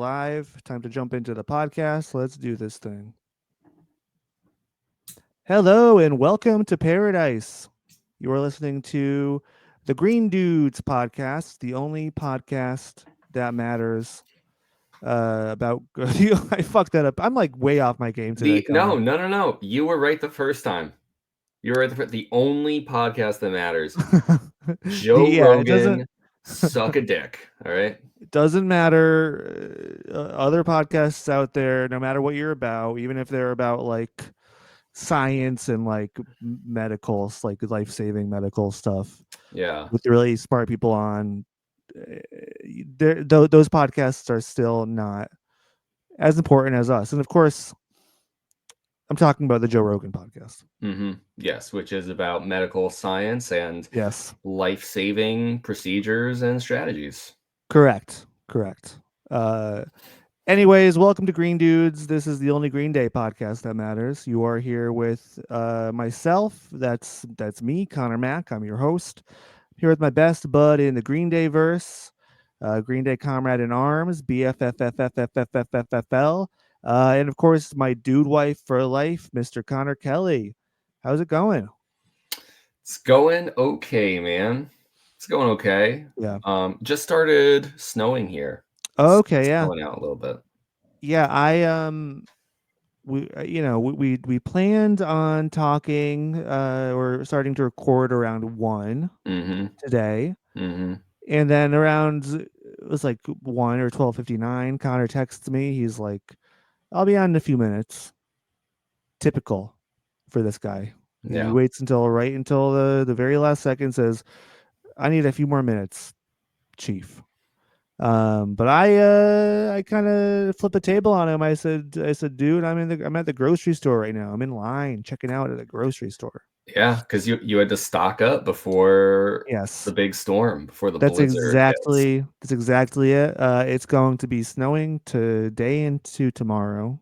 live. Time to jump into the podcast. Let's do this thing. Hello and welcome to Paradise. You are listening to the Green Dudes podcast, the only podcast that matters about. I fucked that up. I'm like way off my game today. No. You were right the first time. You were right the only podcast that matters. Joe It doesn't. Rogan, suck a dick. All right. It doesn't matter. Other podcasts out there, no matter what you're about, even if they're about like science and like medical, like life-saving medical stuff, Yeah. with really smart people on, those podcasts are still not as important as us. And of course, I'm talking about the Joe Rogan podcast. Yes, which is about medical science and Yes, life-saving procedures and strategies. correct. Anyways, welcome to Green Dudes. This is the only Green Day podcast that matters. You are here with myself. That's me, Connor Mack. I'm your host. Here with my best bud in the Green Day verse, Green Day comrade in arms, BFFFFFFFFL, and of course my dude wife for life, Mr. Connor Kelly. How's it going? It's going okay, man. It's going okay. Yeah. Just started snowing here. Okay. It's Yeah. snowing out a little bit. Yeah. We planned on talking or starting to record around 1 today. And then around, it was like 1 or 12:59, Connor texts me. He's like, I'll be on in a few minutes. Typical for this guy. Yeah. He waits until the very last second, says, I need a few more minutes, Chief. But I kind of flip a table on him. I said, dude, I'm at the grocery store right now. I'm in line checking out at the grocery store. Yeah, because you had to stock up before Yes. the big storm, before the That's blizzard hits. that's exactly it. It's going to be snowing today into tomorrow.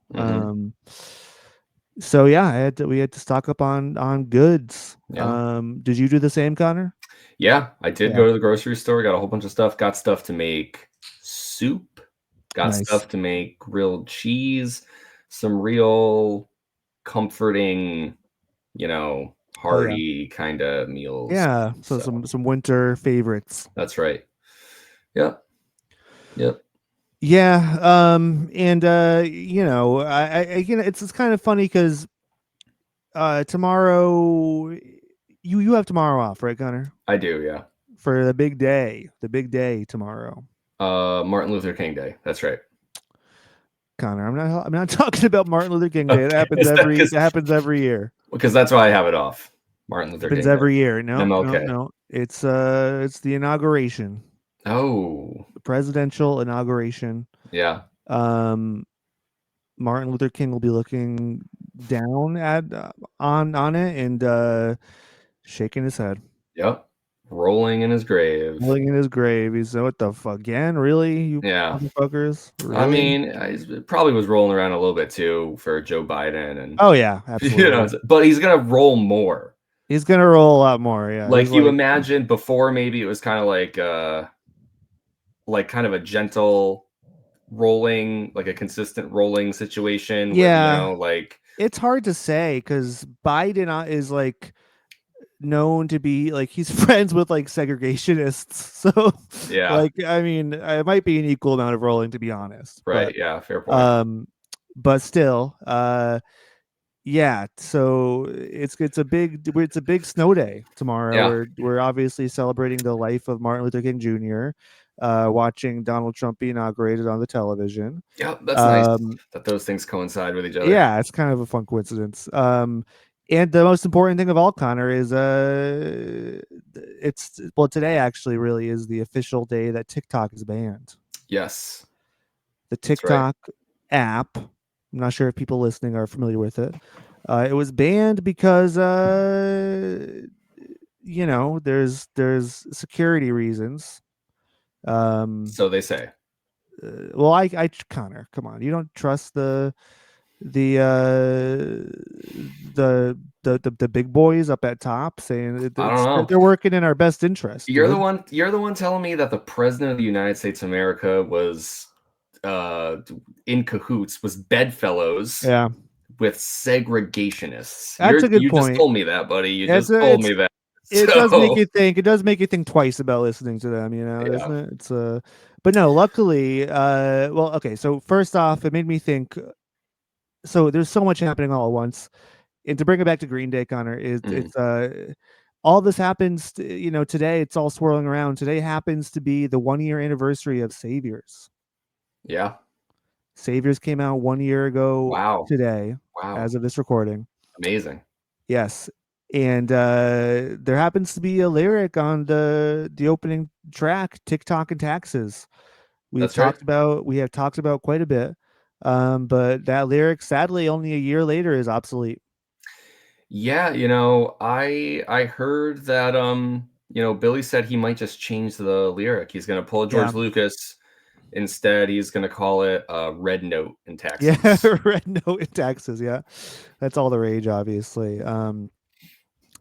So yeah, we had to stock up on goods. Yeah. Did you do the same, Connor? Yeah, I did go to the grocery store, got a whole bunch of stuff, got stuff to make soup, got stuff to make grilled cheese, some real comforting, hearty kind of meals. Yeah, so some winter favorites. That's right. Yep. Yeah, and I it's kind of funny because tomorrow you have tomorrow off, right, Connor? I do, yeah. For the big day tomorrow. Martin Luther King Day. That's right. Connor, I'm not talking about Martin Luther King Day. It happens every year. Because that's why I have it off. Martin Luther King Day. Every year. No, MLK. no. It's the inauguration. Oh. The presidential inauguration. Yeah. Martin Luther King will be looking down at on it and shaking his head. Yep. Rolling in his grave. He's what the fuck again? Really? You motherfuckers? Really? I mean, I probably was rolling around a little bit too for Joe Biden and oh yeah, absolutely. But he's gonna roll more. He's gonna roll a lot more, yeah. Like you imagine before, maybe it was kind of like kind of a gentle rolling, like a consistent rolling situation. Yeah, with, it's hard to say because Biden is like known to be like he's friends with like segregationists, so yeah, like I mean it might be an equal amount of rolling, to be honest. Right? But, yeah, fair point. But still, yeah. So it's a big snow day tomorrow. Yeah. We're obviously celebrating the life of Martin Luther King Jr. Watching Donald Trump be inaugurated on the television. Yeah, that's nice that those things coincide with each other. Yeah, it's kind of a fun coincidence. And the most important thing of all, Connor, is today actually really is the official day that TikTok is banned. Yes. The TikTok app. I'm not sure if people listening are familiar with it. It was banned because there's security reasons. So they say. Well, I Connor, come on, you don't trust the big boys up at top saying I don't know. They're working in our best interest. You're the one telling me that the president of the United States of America was in cahoots was bedfellows. Yeah. With segregationists. That's a good you point. Just told me that, buddy. You just told me that. It does make you think. It does make you think twice about listening to them, doesn't it? It's but no, luckily, well, okay. So first off, it made me think. So there's so much happening all at once, and to bring it back to Green Day, Connor, it's all this happens, today. It's all swirling around. Today happens to be the 1-year anniversary of Saviors. Yeah. Saviors came out 1 year ago. Wow. Today, as of this recording. Amazing. Yes. And there happens to be a lyric on the opening track, TikTok and Taxes. We have talked about quite a bit. But that lyric, sadly, only a year later is obsolete. Yeah, I heard that Billy said he might just change the lyric. He's gonna pull a George Lucas. Instead, he's gonna call it Red Note in Taxes. Yeah, Red Note in Taxes. Yeah, that's all the rage, obviously.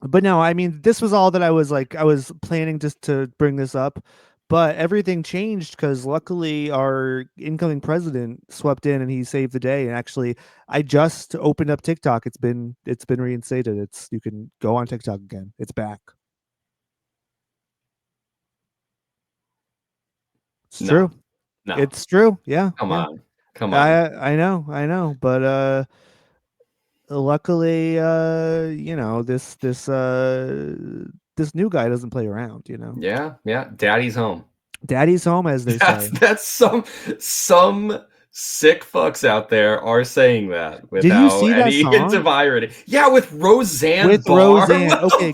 But no, I mean, this was all that I was planning just to bring this up, but everything changed because luckily our incoming president swept in and he saved the day. And actually, I just opened up TikTok. It's been reinstated. You can go on TikTok again. It's back. It's true. No. It's true. Yeah. Come on. I know. But luckily, this new guy doesn't play around, Yeah. Daddy's home. Daddy's home, as they say. That's some sick fucks out there are saying that without Did you see that song? Irony. Yeah, with Roseanne. Roseanne. Okay,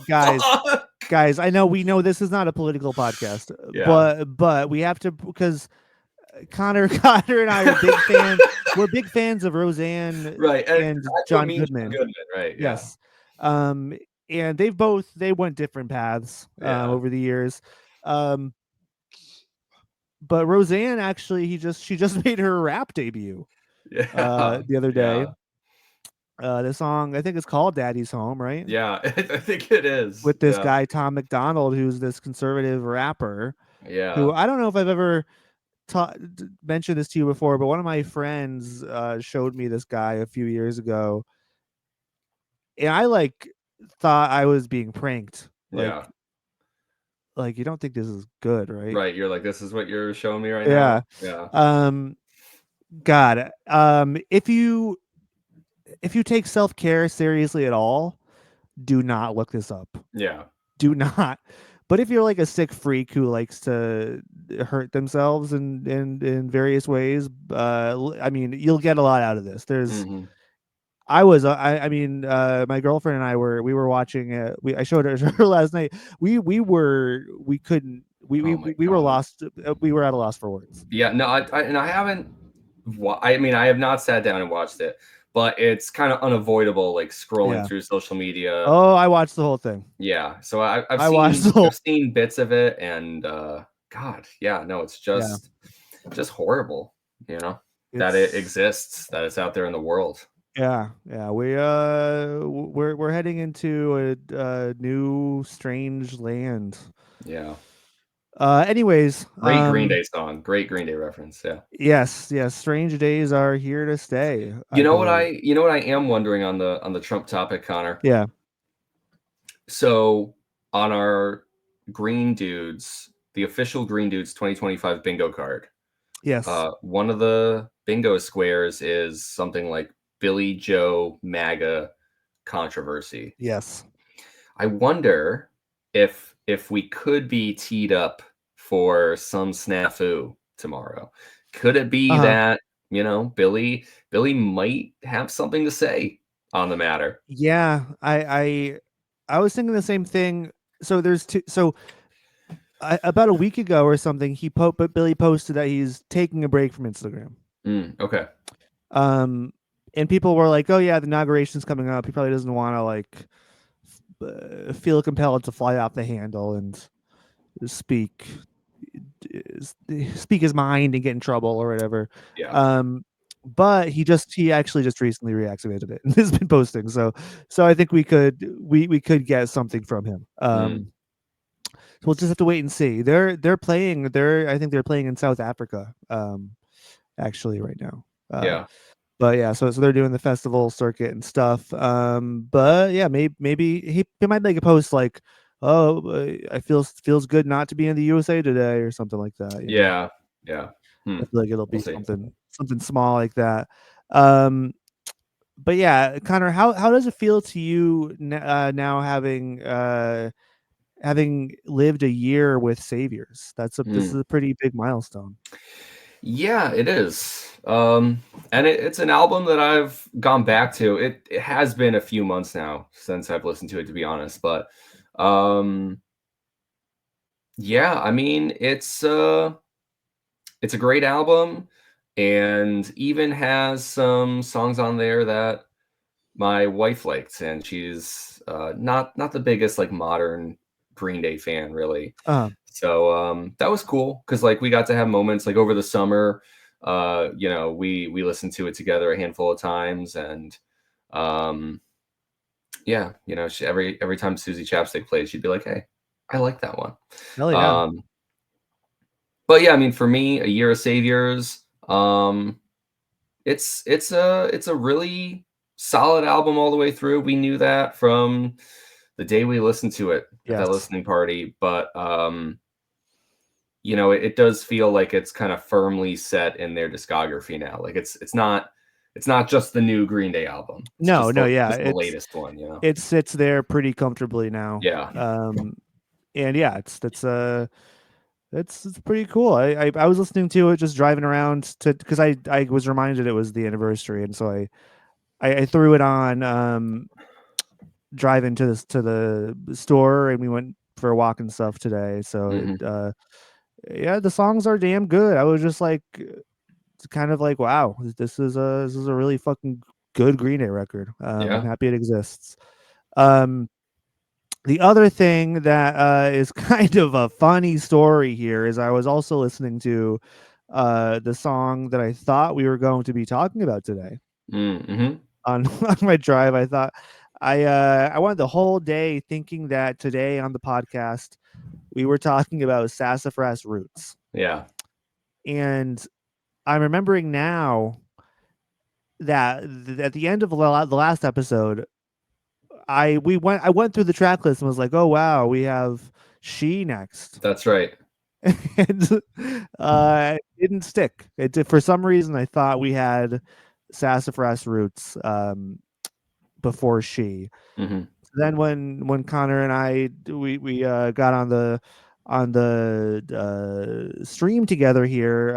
guys, we know this is not a political podcast, but we have to, because Connor and I are big fans. We're big fans of Roseanne, right, and John Goodman. Right. Yes. And they went different paths over the years. But Roseanne, actually, she just made her rap debut the other day. The song, I think it's called Daddy's Home, right? Yeah, I think it is. With this guy, Tom McDonald, who's this conservative rapper. Yeah. Who, I don't know if I've ever mentioned this to you before, but one of my friends showed me this guy a few years ago. And I thought I was being pranked. Like, you don't think this is good, right? Right. You're like, this is what you're showing me right now. Yeah. God, if you take self-care seriously at all, do not look this up. Yeah. Do not. But if you're like a sick freak who likes to hurt themselves in various ways, I mean, you'll get a lot out of this. There's my girlfriend and I were watching I showed her last night. We were lost. We were at a loss for words. Yeah, no, I haven't. I mean, I have not sat down and watched it, but it's kind of unavoidable, like scrolling through social media. Oh, I watched the whole thing. Yeah, so I've seen bits of it, and God, yeah, no, it's just horrible, that it exists, that it's out there in the world. Yeah, we're heading into a new strange land. Yeah. Anyways, great Green Day song, great Green Day reference. Yeah. Yes. Strange days are here to stay. You know what I am wondering on the Trump topic, Connor? Yeah. So on our Green Dudes, the official Green Dudes 2025 bingo card. Yes. One of the bingo squares is something like Billy Joe MAGA controversy. Yes. I wonder if we could be teed up for some snafu tomorrow. Could it be that, Billy might have something to say on the matter? Yeah, I was thinking the same thing. So there's two. So about a week ago or something, Billy posted that he's taking a break from Instagram. Okay. And people were like, "Oh yeah, the inauguration's coming up. He probably doesn't want to feel compelled to fly off the handle and speak his mind and get in trouble or whatever." Yeah. But he actually just recently reactivated it and has been posting. So I think we could get something from him. So we'll just have to wait and see. They're playing. I think they're playing in South Africa. actually right now. Yeah. But yeah, so they're doing the festival circuit and stuff. But yeah, maybe he might make a post like, "Oh, I feels good not to be in the USA today" or something like that. You know, Yeah. Yeah. I feel like it'll We'll be see. something small like that. Um, but yeah, Connor, how does it feel to you now having lived a year with Saviors? This is a pretty big milestone. Yeah, it is. And it's an album that I've gone back to. It has been a few months now since I've listened to it, to be honest. But yeah, I mean, it's a great album, and even has some songs on there that my wife liked, and she's not the biggest like modern Green Day fan, really. Uh, So that was cool because like we got to have moments like over the summer. You know, we listened to it together a handful of times, and um, yeah, you know, every time Susie Chapstick played, she'd be like, "Hey, I like that one." hell yeah. Um, but yeah, I mean, for me, A Year of Saviors, it's a really solid album all the way through. We knew that from the day we listened to it at that Yes. listening party, but you know, it does feel like it's kind of firmly set in their discography now. Like it's not just the new Green Day album. It's No, no, yeah. just the latest one, you know. It sits there pretty comfortably now. Yeah. And yeah, it's pretty cool. I was listening to it just driving around to because I was reminded it was the anniversary, and so I threw it on driving to the store, and we went for a walk and stuff today. So Hmm. yeah, the songs are damn good. I was just like kind of like, wow, this is a really fucking good Green Day record. I'm Yeah. happy it exists. Um, the other thing that is kind of a funny story here is I was also listening to the song that I thought we were going to be talking about today Mm-hmm. on on my drive. I thought I went the whole day thinking that today on the podcast we were talking about Sassafras Roots, Yeah. and I'm remembering now that at the end of the last episode, I went through the track list and was like, oh wow, we have She next. That's right. And it didn't stick. It did, for some reason I thought we had Sassafras Roots before She. Hmm. Then when Connor and I we got on the stream together here,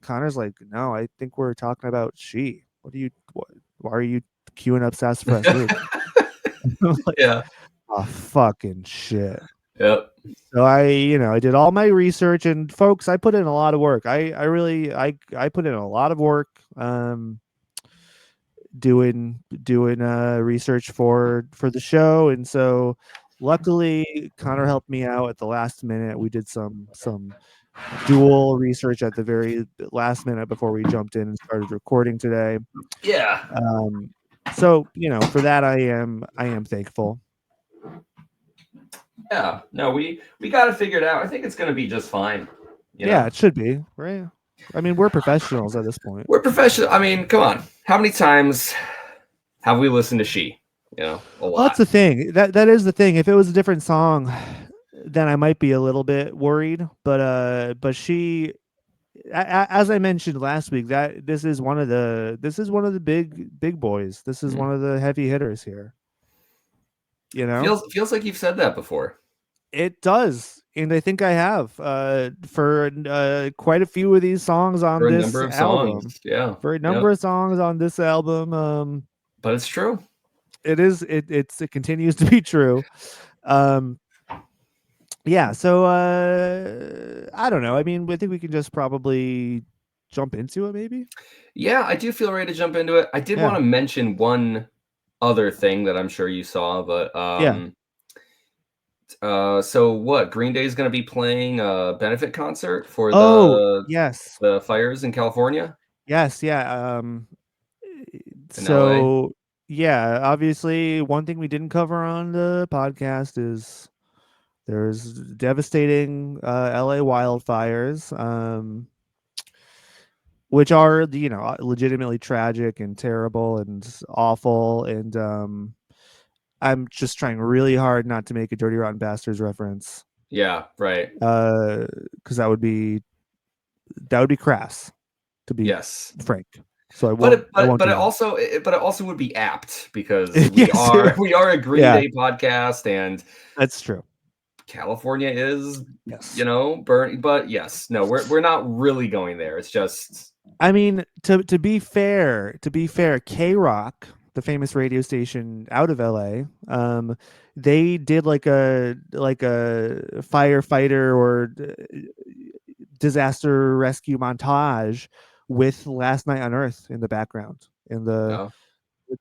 Connor's like, no, I think we're talking about She. Why are you queuing up Sassafras Roots? Like, Yeah. oh fucking shit. Yep. So I did all my research, and folks, I put in a lot of work. I really I put in a lot of work doing research for the show, and so luckily Connor helped me out at the last minute. We did some dual research at the very last minute before we jumped in and started recording today. Yeah. So, for that I am thankful. Yeah. No, we got to figure it out. I think it's going to be just fine. You Yeah, know? it should be, right? I mean, we're professionals at this point. We're professional. I mean, come on. How many times have we listened to She? You know, a Well, that's lot. the thing. That is the thing. If it was a different song, then I might be a little bit worried. But She, as I mentioned last week, that this is one of the big boys. This is one of the heavy hitters here. You know, Feels like you've said that before. it does, and I think I have for quite a few of these songs on For a this number of album. songs. Yeah. For a number Yep. of songs on this album, But it's true. it continues to be true. Yeah, so I don't know. I mean, I think we can just probably jump into it, maybe. Yeah, I do feel ready to jump into it. I did Yeah, want to mention one other thing that I'm sure you saw, but yeah. so what? Green Day is going to be playing a benefit concert for Oh, yes, the fires in California, yes, yeah. in LA. So yeah, obviously, one thing we didn't cover on the podcast is there's devastating LA wildfires. which are legitimately tragic and terrible and awful, and I'm just trying really hard not to make a Dirty Rotten Bastards reference. Yeah, right. Because that would be crass, to be frank. So I won't. But it also would be apt because we yes, we are a Green Day podcast, and that's true. California is burning, but we're not really going there. It's just, I mean, to be fair, K-Rock, the famous radio station out of LA, they did like a firefighter or disaster rescue montage with Last Night on Earth in the background in the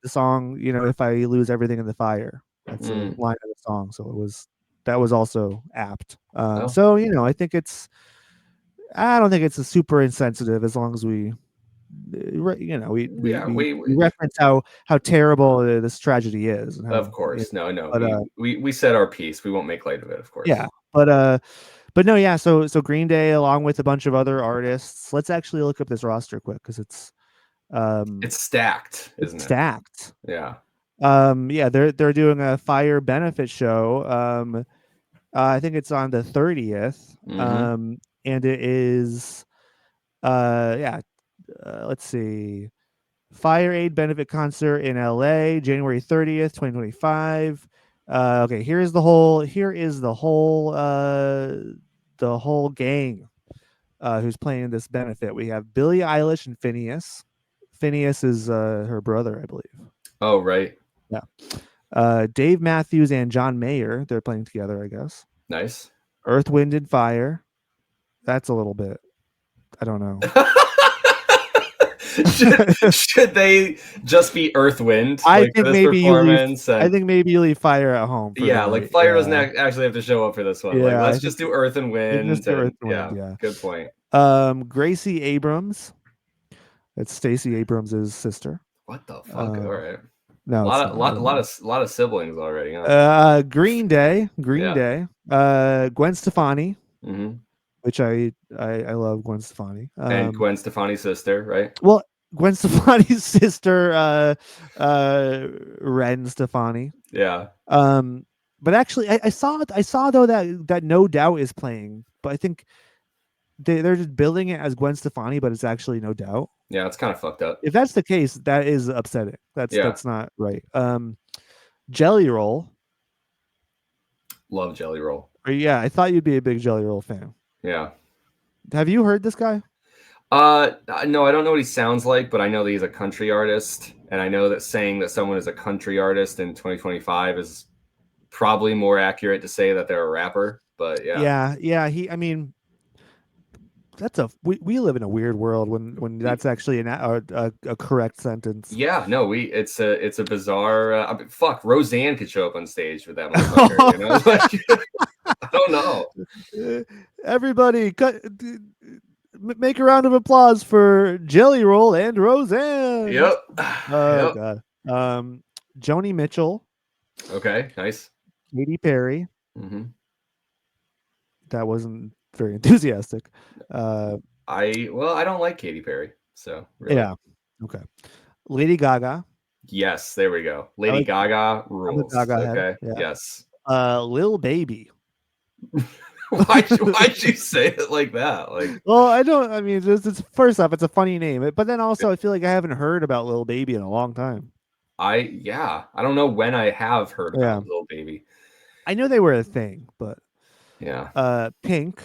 song, If I Lose Everything in the Fire. That's a line of the song. So that was also apt. So I think I don't think it's a super insensitive, as long as we reference how terrible this tragedy is. And how, of course, we said our piece. We won't make light of it, of course. Yeah, but no, yeah. So Green Day, along with a bunch of other artists. Let's actually look up this roster quick, because it's stacked, isn't it? Stacked. Yeah. Yeah, they're doing a fire benefit show. I think it's on the 30th. And it is let's see. Fire Aid benefit concert in LA, January 30th, 2025. Okay, here is the whole gang who's playing this benefit. We have Billie Eilish and Phineas. Phineas is her brother, I believe. Oh, right. Yeah. Dave Matthews and John Mayer, they're playing together, I guess. Nice. Earth, Wind, and Fire. That's a little bit, I don't know. should they just be Earth, Wind? I think maybe you leave Fire at home. Fire doesn't actually have to show up for this one. Yeah, let's just do Earth and Wind. Yeah, good point. Gracie Abrams. That's Stacey Abrams' sister. What the fuck? All right. No, a lot of siblings already. Huh? Green Day. Gwen Stefani. Mm-hmm. Which I love Gwen Stefani. And Gwen Stefani's sister, right? Well, Gwen Stefani's sister, Ren Stefani. Yeah. But actually, I saw though that No Doubt is playing, but I think they're just billing it as Gwen Stefani, but it's actually No Doubt. Yeah, it's kind of fucked up. If that's the case, that is upsetting. That's not right. Jelly Roll. Love Jelly Roll. Yeah, I thought you'd be a big Jelly Roll fan. Yeah. Have you heard this guy? No, I don't know what he sounds like, but I know that he's a country artist, and I know that saying that someone is a country artist in 2025 is probably more accurate to say that they're a rapper. But yeah. I mean, we live in a weird world when that's actually a correct sentence. Yeah, no, it's a bizarre. Fuck, Roseanne could show up on stage with that motherfucker. I don't know. Everybody, make a round of applause for Jelly Roll and Roseanne. Yep. Oh God. Joni Mitchell. Okay, nice. Katy Perry. Mm-hmm. That wasn't very enthusiastic. I don't like Katy Perry, so really. Yeah. Okay. Lady Gaga. Yes, there we go. Lady Gaga rules. Okay. Yeah. Yes. Lil Baby. Why'd you say it like that? Well, I mean, it's first off, it's a funny name, but then also I feel like I haven't heard about Lil Baby in a long time. I don't know when I have heard about Lil Baby. I know they were a thing, but yeah. Pink.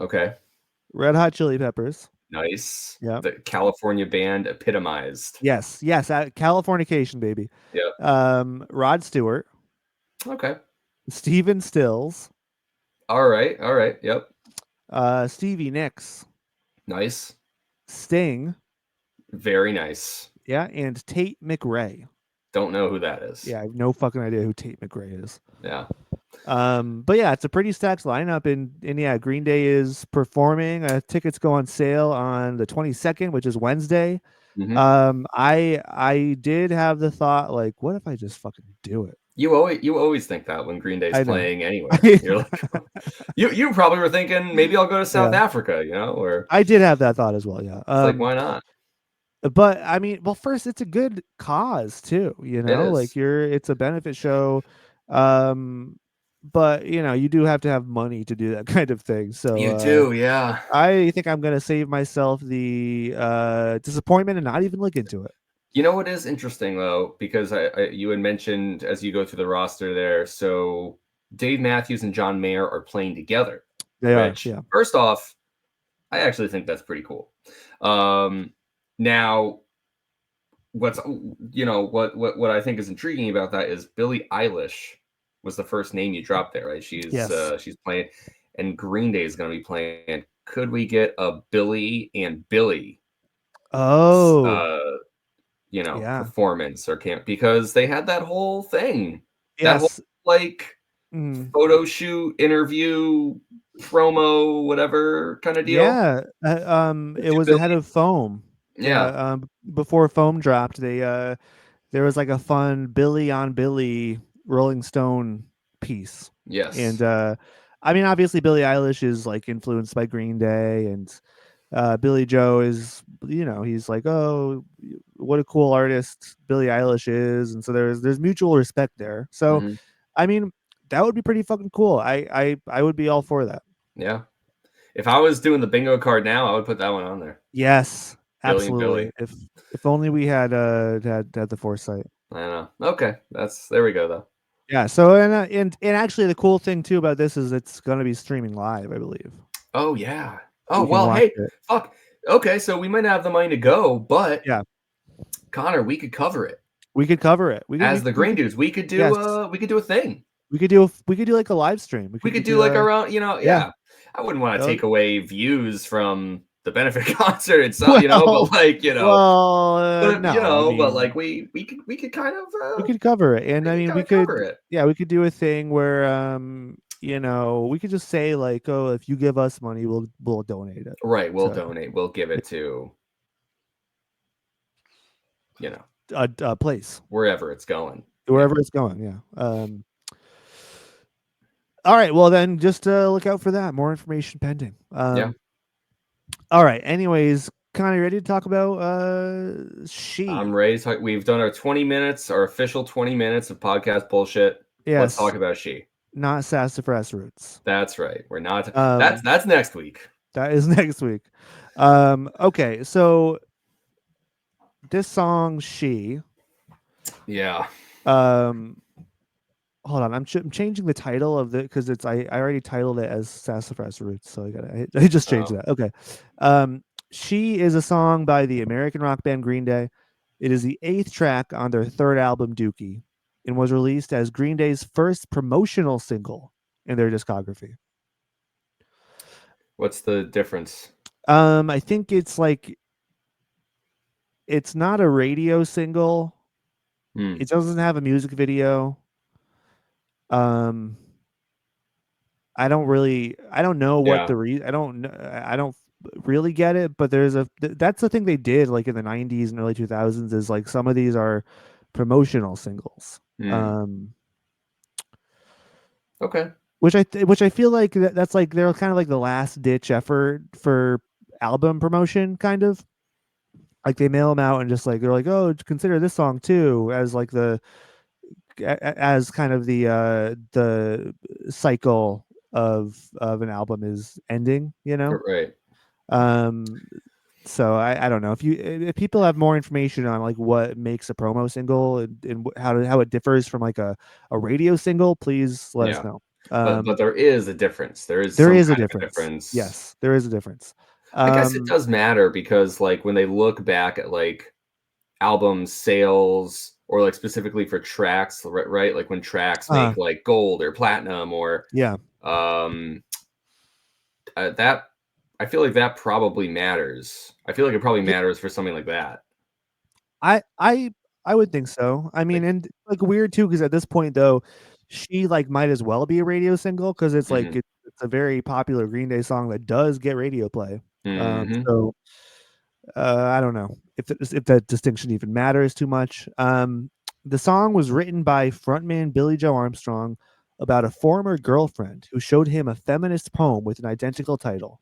Okay. Red Hot Chili Peppers. Nice. Yeah. The California band epitomized. Yes. Californication, baby. Yeah. Rod Stewart. Okay. Steven Stills. All right. Yep. Stevie Nicks. Nice. Sting. Very nice. Yeah, and Tate McRae. Don't know who that is. Yeah, I have no fucking idea who Tate McRae is. Yeah. But yeah, it's a pretty stacked lineup, and yeah, Green Day is performing. Tickets go on sale on the 22nd, which is Wednesday. Mm-hmm. I did have the thought, like, what if I just fucking do it? You always think that when Green Day's playing anywhere. You're like, you probably were thinking maybe I'll go to South Africa, or I did have that thought as well. Yeah, it's like why not? But I mean, well, first it's a good cause too. It is. It's a benefit show, but you do have to have money to do that kind of thing. So you do, yeah. I think I'm gonna save myself the disappointment and not even look into it. You know what is interesting though, because you had mentioned as you go through the roster there, so Dave Matthews and John Mayer are playing together. They are, yeah. First off, I actually think that's pretty cool. Now, what I think is intriguing about that is Billie Eilish was the first name you dropped there, right? She's playing, and Green Day is going to be playing. Could we get a Billie and Billie? Performance or camp, because they had that whole thing. Yes. That whole photo shoot, interview, promo, whatever kind of deal. Yeah. It was ahead of Foam. Yeah. Before Foam dropped, there was like a fun Billie on Billie Rolling Stone piece. Yes. And I mean, obviously Billie Eilish is like influenced by Green Day, and Billy Joe is, he's like, oh, what a cool artist Billie Eilish is, and so there's mutual respect there. So, I mean, that would be pretty fucking cool. I would be all for that. Yeah, if I was doing the bingo card now, I would put that one on there. Yes, absolutely. If only we had the foresight. I know. Okay, there we go though. Yeah. So and actually, the cool thing too about this is it's going to be streaming live, I believe. Oh yeah. Oh well, hey, fuck. Okay, so we might not have the money to go, but yeah, Connor, we could cover it. We could cover it. As the Green Dudes, we could do a thing. We could do like a live stream. We could do like our own, yeah. I wouldn't want to take away views from the benefit concert itself, but like, no, but like we could kind of we could cover it. And I mean, we could we could do a thing where we could just say like, oh, if you give us money, we'll donate it. Right, we'll donate. We'll give it to a place, wherever it's going. It's going, yeah. All right, well then just look out for that. More information pending. Yeah. All right. Anyways, Connie, ready to talk about She? I'm ready to talk. We've done our 20 minutes, our official 20 minutes of podcast bullshit. Yes. Let's talk about She. Not Sassafras Roots. That's right. We're not. That's next week. That is next week. Okay, so this song She. Yeah. Hold on, I'm changing the title of it because I already titled it as Sassafras Roots, so I just changed that. Okay. She is a song by the American rock band Green Day. It is the 8th track on their 3rd album, Dookie, and was released as Green Day's first promotional single in their discography. What's the difference? I think it's like, it's not a radio single. It doesn't have a music video. I don't know what the reason. I don't really get it, but that's the thing they did like in the 90s and early 2000s is like some of these are promotional singles. Okay. Which I feel like that's like they're kind of like the last ditch effort for album promotion, kind of. Like they mail them out and just like they're like, oh, consider this song too as like as kind of the cycle of an album is ending, Right. So I don't know if people have more information on like what makes a promo single and how it differs from like a radio single, please let us know. But there is a difference. There is a difference. Yes, there is a difference. I guess it does matter because like when they look back at like album sales or like specifically for tracks, right? Like when tracks make like gold or platinum or that, I feel like that probably matters. I feel like it probably matters for something like that. I would think so. I mean, and like weird too, because at this point though, She like might as well be a radio single because it's like it's a very popular Green Day song that does get radio play. So I don't know if that distinction even matters too much. The song was written by frontman Billie Joe Armstrong about a former girlfriend who showed him a feminist poem with an identical title.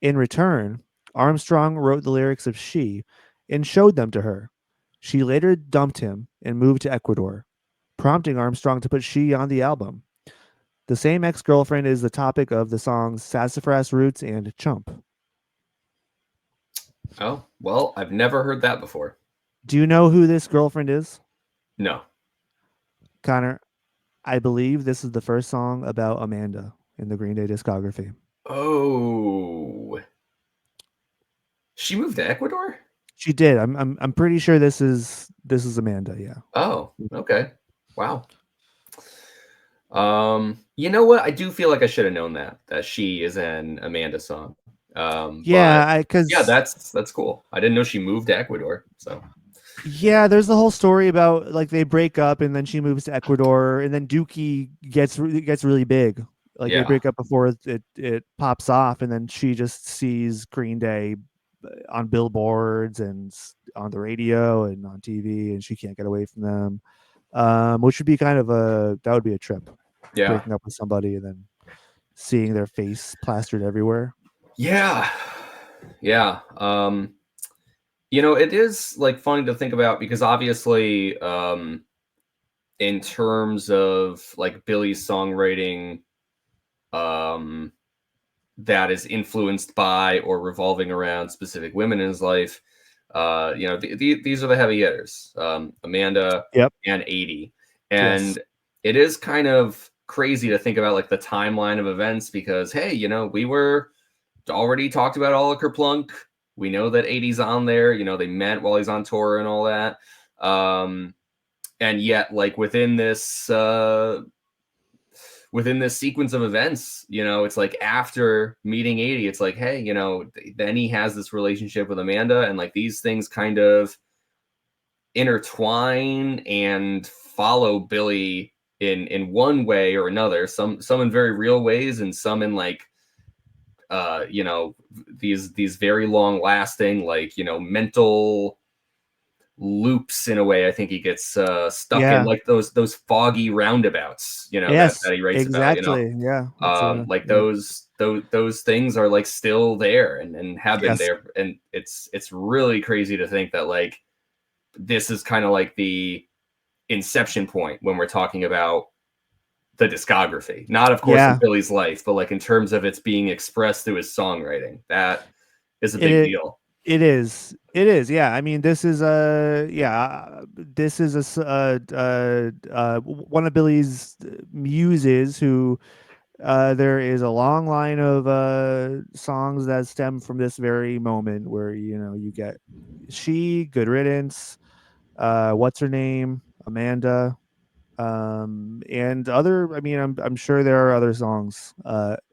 In return, Armstrong wrote the lyrics of She and showed them to her. She later dumped him and moved to Ecuador, prompting Armstrong to put She on the album. The same ex-girlfriend is the topic of the songs Sassafras Roots and Chump. Oh, well, I've never heard that before. Do you know who this girlfriend is? No. Connor, I believe this is the first song about Amanda in the Green Day discography. Oh. She moved to Ecuador? She did. I'm pretty sure this is Amanda, yeah. Oh, okay. Wow. You know what? I do feel like I should have known that She is an Amanda song. Yeah, because yeah, that's cool. I didn't know she moved to Ecuador. So yeah, there's the whole story about like they break up and then she moves to Ecuador and then Dookie gets really big. Like they break up before it pops off, and then she just sees Green Day on billboards and on the radio and on TV, and she can't get away from them. Which would be kind of that would be a trip. Yeah. Breaking up with somebody and then seeing their face plastered everywhere. Yeah. Yeah. You know, it is like funny to think about because obviously, in terms of like Billie's songwriting, that is influenced by or revolving around specific women in his life. You know, these are the heavy hitters, Amanda and 80. And it is kind of crazy to think about like the timeline of events because, hey, you know, we were already talked about Alla Kerplunk. We know that 80's on there. You know, they met while he's on tour and all that. And yet, like within this sequence of events, you know, it's like after meeting 80, it's like, hey, you know, then he has this relationship with Amanda, and like these things kind of intertwine and follow Billie in one way or another. Some in very real ways, and some in like you know, these very long lasting, like, you know, mental loops in a way. I think he gets stuck in like those foggy roundabouts, you know, that he writes about, you know. Yeah. Like those things are like still there and have been there. And it's really crazy to think that like this is kind of like the inception point when we're talking about the discography, not of course in Billie's life, but like in terms of it's being expressed through his songwriting. That is a big deal. It is. Yeah. I mean, this is one of Billie's muses who there is a long line of songs that stem from this very moment where, you know, you get She, Good Riddance, what's her name, Amanda, and other. I mean, I'm sure there are other songs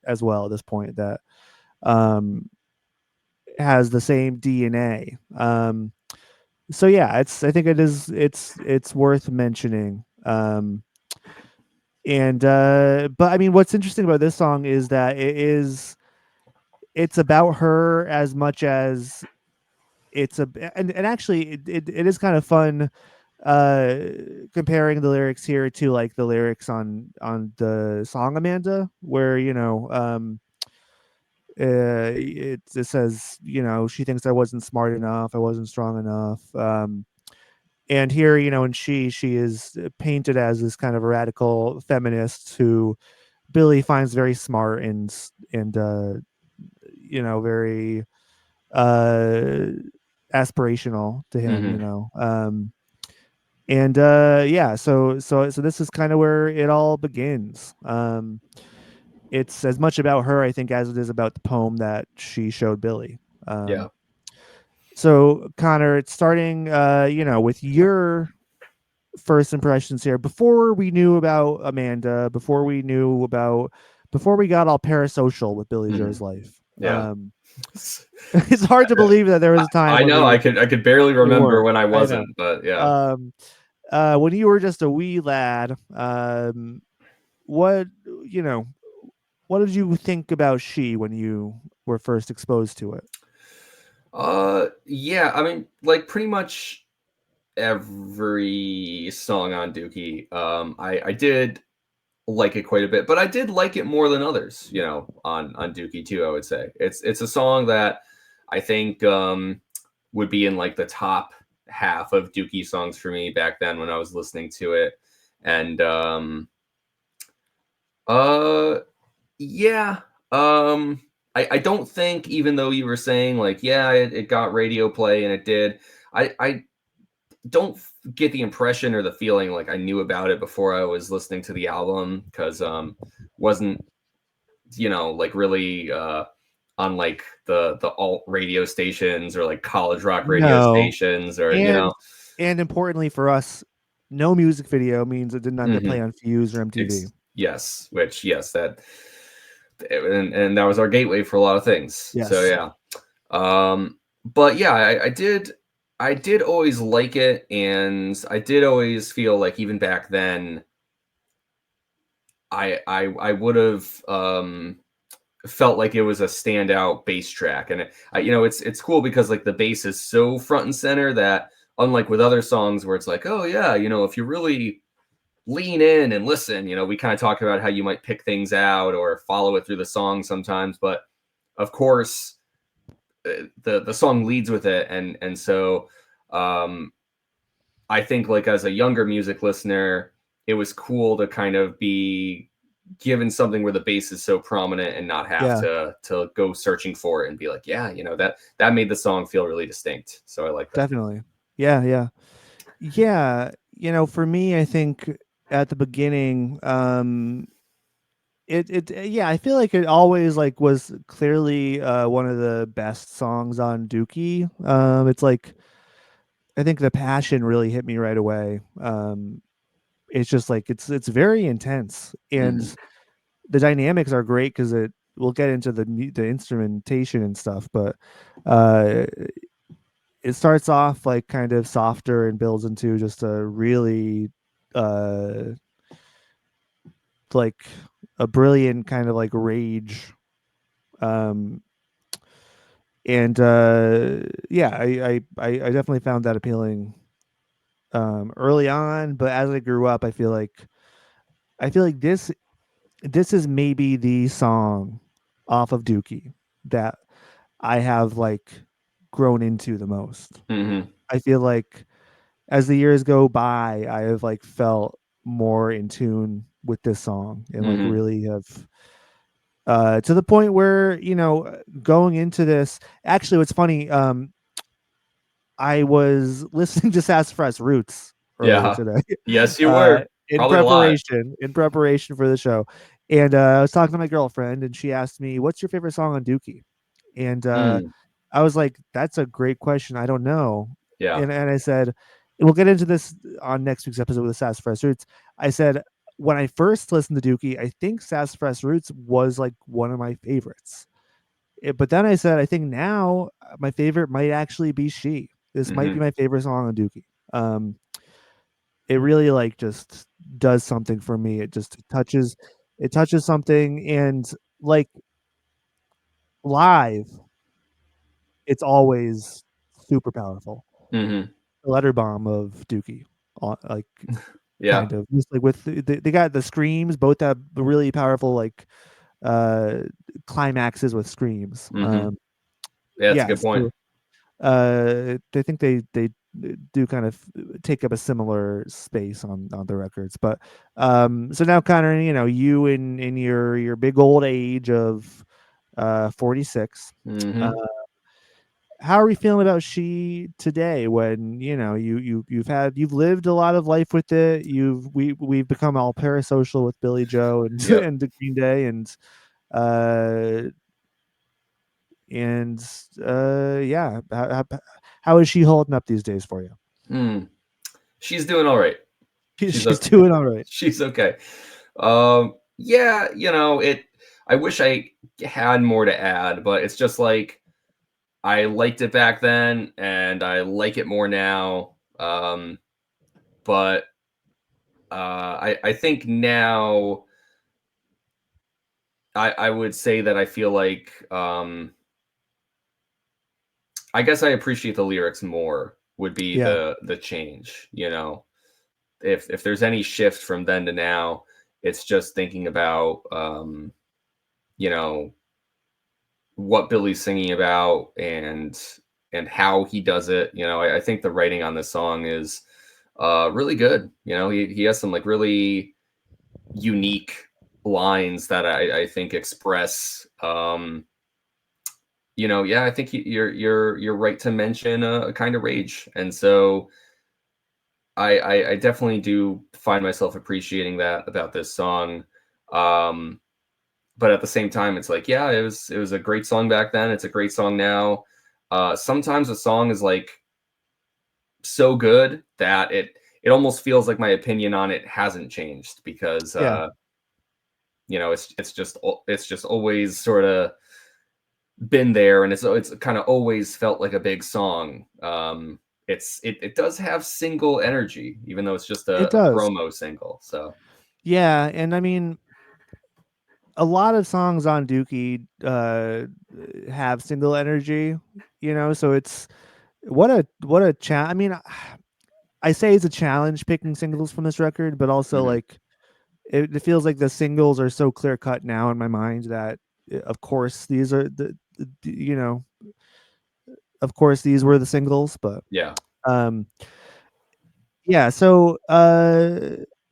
as well at this point that has the same DNA. So yeah, I think it's worth mentioning. And but I mean, what's interesting about this song is that it's about her as much as and actually it is kind of fun comparing the lyrics here to like the lyrics on the song Amanda, where, you know, it says, you know, she thinks I wasn't smart enough, I wasn't strong enough, and here, you know, and she is painted as this kind of a radical feminist who Billie finds very smart and you know, very aspirational to him, you know. And yeah, so this is kind of where it all begins. It's as much about her, I think, as it is about the poem that she showed Billie. So Connor, it's starting you know, with your first impressions here, before we knew about Amanda, before we got all parasocial with Billie Joe's life. It's hard to believe that there was a time I know I could barely remember when I wasn't, but yeah. When you were just a wee lad, what, you know, what did you think about She when you were first exposed to it? Yeah, I mean, like pretty much every song on Dookie. I did like it quite a bit, but I did like it more than others, you know, on Dookie too, I would say. It's a song that I think would be in like the top half of Dookie songs for me back then when I was listening to it. And yeah, I don't think, even though you were saying like, yeah, it got radio play and it did, I don't get the impression or the feeling like I knew about it before I was listening to the album, because wasn't, you know, like really on like the alt radio stations or like college rock radio No. stations, or you And know. importantly for us, no music video means it did not get play on Fuse or MTV. Yes, which yes, that and that was our gateway for a lot of things. Yes. So yeah. But yeah, I did always like it, and I did always feel like even back then I would have felt like it was a standout bass track. And you know, it's cool because like the bass is so front and center that, unlike with other songs where it's like, oh yeah, you know, if you really lean in and listen, you know, we kind of talked about how you might pick things out or follow it through the song sometimes, but of course the song leads with it. And so I think like as a younger music listener, it was cool to kind of be given something where the bass is so prominent and not have to go searching for it and be like, yeah, you know, that made the song feel really distinct. So I like that. Definitely. Yeah. You know, for me, I think at the beginning, yeah, I feel like it always like was clearly one of the best songs on Dookie. It's like, I think the passion really hit me right away. It's just like it's very intense, and the dynamics are great because we'll get into the instrumentation and stuff, but it starts off like kind of softer and builds into just a really uh like a brilliant kind of like rage. um and yeah, I definitely found that appealing early on, but as I grew up, I feel like this is maybe the song off of Dookie that I have like grown into the most. I feel like as the years go by, I have like felt more in tune with this song and like really have to the point where, you know, going into this, actually what's funny, I was listening to Sassafras Roots earlier today. Yes, you were. In preparation for the show. And I was talking to my girlfriend and she asked me, "What's your favorite song on Dookie?" And I was like, "That's a great question. I don't know." Yeah. And I said, we'll get into this on next week's episode with the Sassafras Roots. I said, when I first listened to Dookie, I think Sassafras Roots was like one of my favorites. But then I said, I think now my favorite might actually be She. This might be my favorite song on Dookie. It really like just does something for me. It just touches something, and like live, it's always super powerful. The letter bomb of Dookie, like kind of just like with they got the screams. Both have really powerful like climaxes with screams. Yeah, that's a good point. So, I think they do kind of take up a similar space on the records, but so now Connor, you know, you in your big old age of 46, how are we feeling about She today, when you know you've lived a lot of life with it, we've become all parasocial with Billie Joe and and the Green Day, and yeah, how is she holding up these days for you? She's doing all right. She's doing all right. She's okay. Yeah, you know, I wish I had more to add, but it's just like I liked it back then and I like it more now. But I think now I would say that I feel like I guess I appreciate the lyrics more would be the change. If there's any shift from then to now, it's just thinking about what Billy's singing about and how he does it. I think the writing on this song is really good. He has some like really unique lines that I think express I think you're right to mention a kind of rage. And so I definitely do find myself appreciating that about this song. But at the same time, it's like, yeah, it was a great song back then. It's a great song now. Sometimes a song is like so good that it almost feels like my opinion on it hasn't changed because it's just always sort of been there, and it's kind of always felt like a big song. It does have single energy, even though it's just a promo single. So yeah, and I mean, a lot of songs on Dookie have single energy, so it's what a challenge. I mean, I say it's a challenge picking singles from this record, but also like it feels like the singles are so clear cut now in my mind that of course these are of course these were the singles, but yeah. So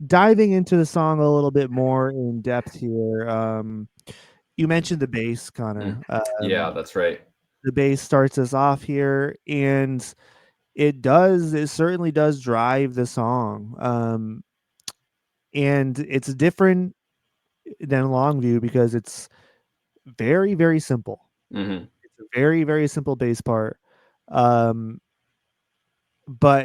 diving into the song a little bit more in depth here, you mentioned the bass, Connor. Yeah, that's right. The bass starts us off here, and it certainly does drive the song. And it's different than Longview because it's very, very simple. It's a very, very simple bass part. But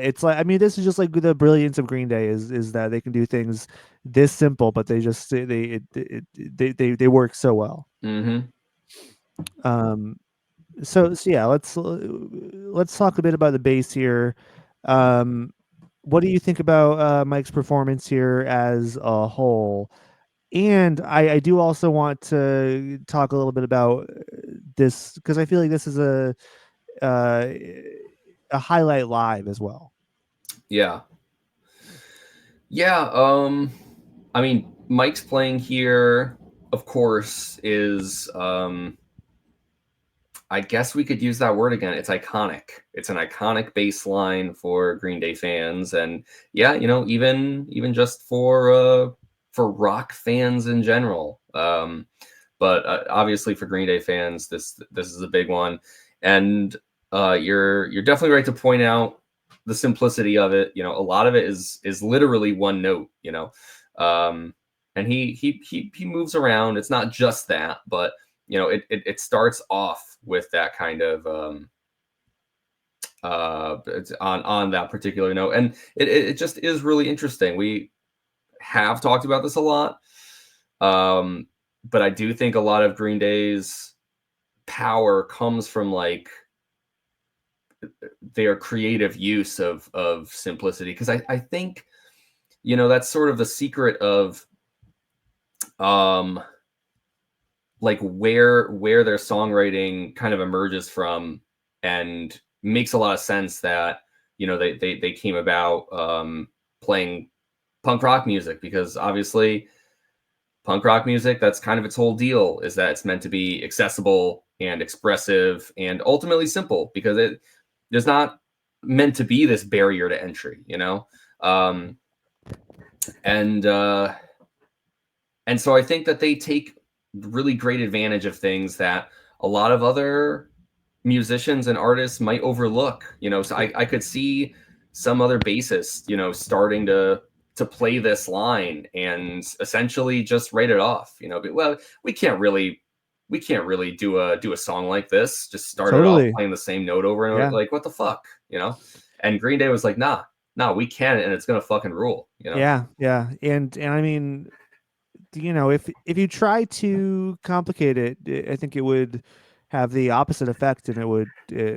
it's like, I mean, this is just like the brilliance of Green Day is that they can do things this simple, but they just they work so well. So yeah, let's talk a bit about the bass here. What do you think about Mike's performance here as a whole? And I do also want to talk a little bit about this because I feel like this is a highlight live as well. Yeah. I mean, Mike's playing here, of course, is I guess we could use that word again. It's iconic. It's an iconic bass line for Green Day fans, and yeah, even just for rock fans in general. But obviously for Green Day fans, this is a big one, and you're definitely right to point out the simplicity of it. A lot of it is literally one note. And he moves around. It's not just that, but it starts off with that kind of on that particular note, and it just is really interesting. We have talked about this a lot, but I do think a lot of Green Day's power comes from like their creative use of simplicity, because I think that's sort of the secret of like where their songwriting kind of emerges from, and makes a lot of sense that they came about playing punk rock music, because obviously punk rock music, that's kind of its whole deal, is that it's meant to be accessible and expressive and ultimately simple, because there's not meant to be this barrier to entry, and so I think that they take really great advantage of things that a lot of other musicians and artists might overlook. So I could see some other bassists, starting to play this line and essentially just write it off. But, well, we can't really do a song like this. Just start it off playing the same note over and over. Like, what the fuck, And Green Day was like, nah, we can, and it's gonna fucking rule. Yeah, and I mean, if you try to complicate it, I think it would have the opposite effect, and it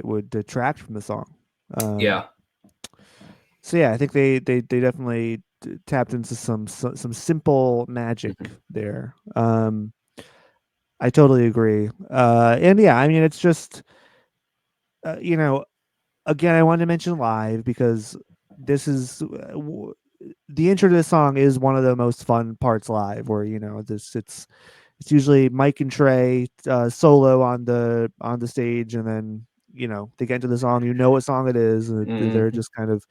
would detract from the song. Yeah. So yeah, I think they definitely tapped into some simple magic there. I totally agree. And yeah, I mean, it's just again, I wanted to mention live because this is the intro to this song is one of the most fun parts live, where it's usually Mike and Trey solo on the stage, and then they get into the song. You know what song it is, and they're just kind of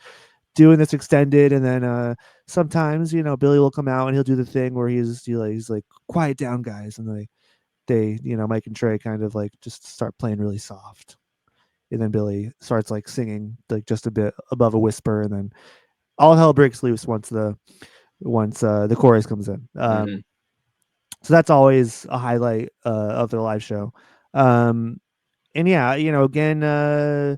doing this extended, and then sometimes Billy will come out and he'll do the thing where he's like, quiet down, guys, and they Mike and Trey kind of like just start playing really soft, and then Billy starts like singing like just a bit above a whisper, and then all hell breaks loose once the chorus comes in. So that's always a highlight of their live show. And yeah, again, the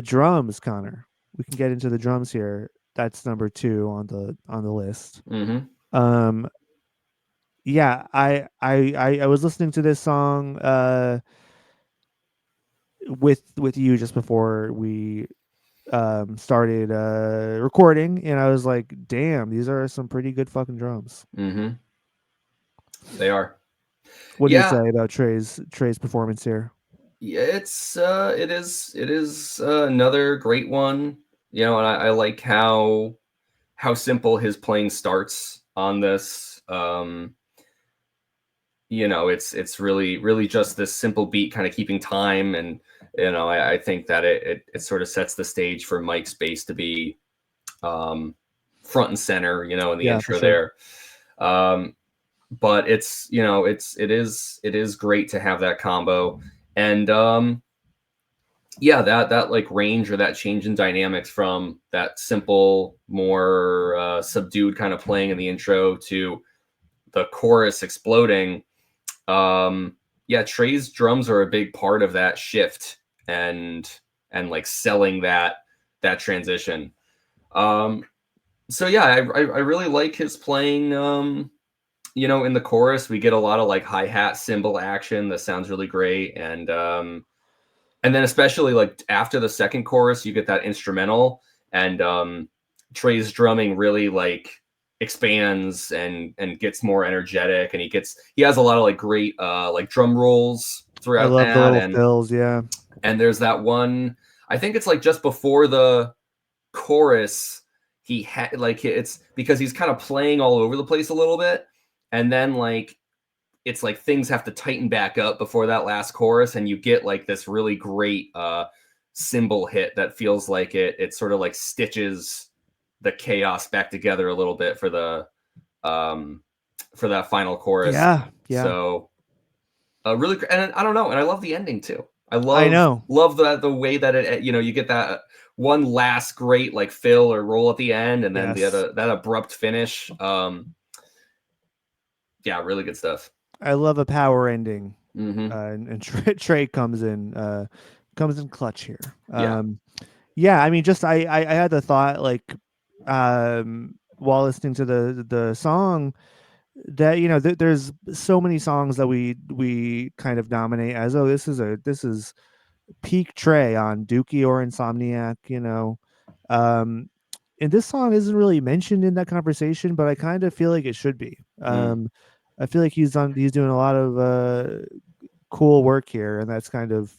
drums, Connor. We can get into the drums here. That's number 2 on the list. Yeah, I was listening to this song with you just before we started recording, and I was like, damn, these are some pretty good fucking drums. They are. What do you say about Trey's performance here? Yeah, it is another great one. And I like how simple his playing starts on this. It's really just this simple beat kind of keeping time, and I think that it sort of sets the stage for Mike's bass to be front and center, in the intro there. But it is great to have that combo, and that like range or that change in dynamics from that simple, more subdued kind of playing in the intro to the chorus exploding. Trey's drums are a big part of that shift and like selling that transition. I really like his playing. In the chorus, we get a lot of like hi-hat cymbal action that sounds really great. And then especially like after the second chorus, you get that instrumental, and Trey's drumming really like expands and gets more energetic, and he has a lot of like great like drum rolls throughout. I love the little fills, yeah. And there's that one, I think it's like just before the chorus, he had like, it's because he's kind of playing all over the place a little bit. And then like, it's like things have to tighten back up before that last chorus. And you get like this really great cymbal hit that feels like it sort of like stitches the chaos back together a little bit for the for that final chorus. Yeah. So really, and I don't know. And I love the ending too. I love the way that it, you get that one last great like fill or roll at the end, and then that abrupt finish. Really good stuff. I love a power ending. And Trey comes in clutch here. I mean, just I had the thought like while listening to the song that there's so many songs that we kind of nominate as, oh, this is peak Trey on Dookie or Insomniac, and this song isn't really mentioned in that conversation, but I kind of feel like it should be. I feel like he's doing a lot of cool work here, and that's kind of,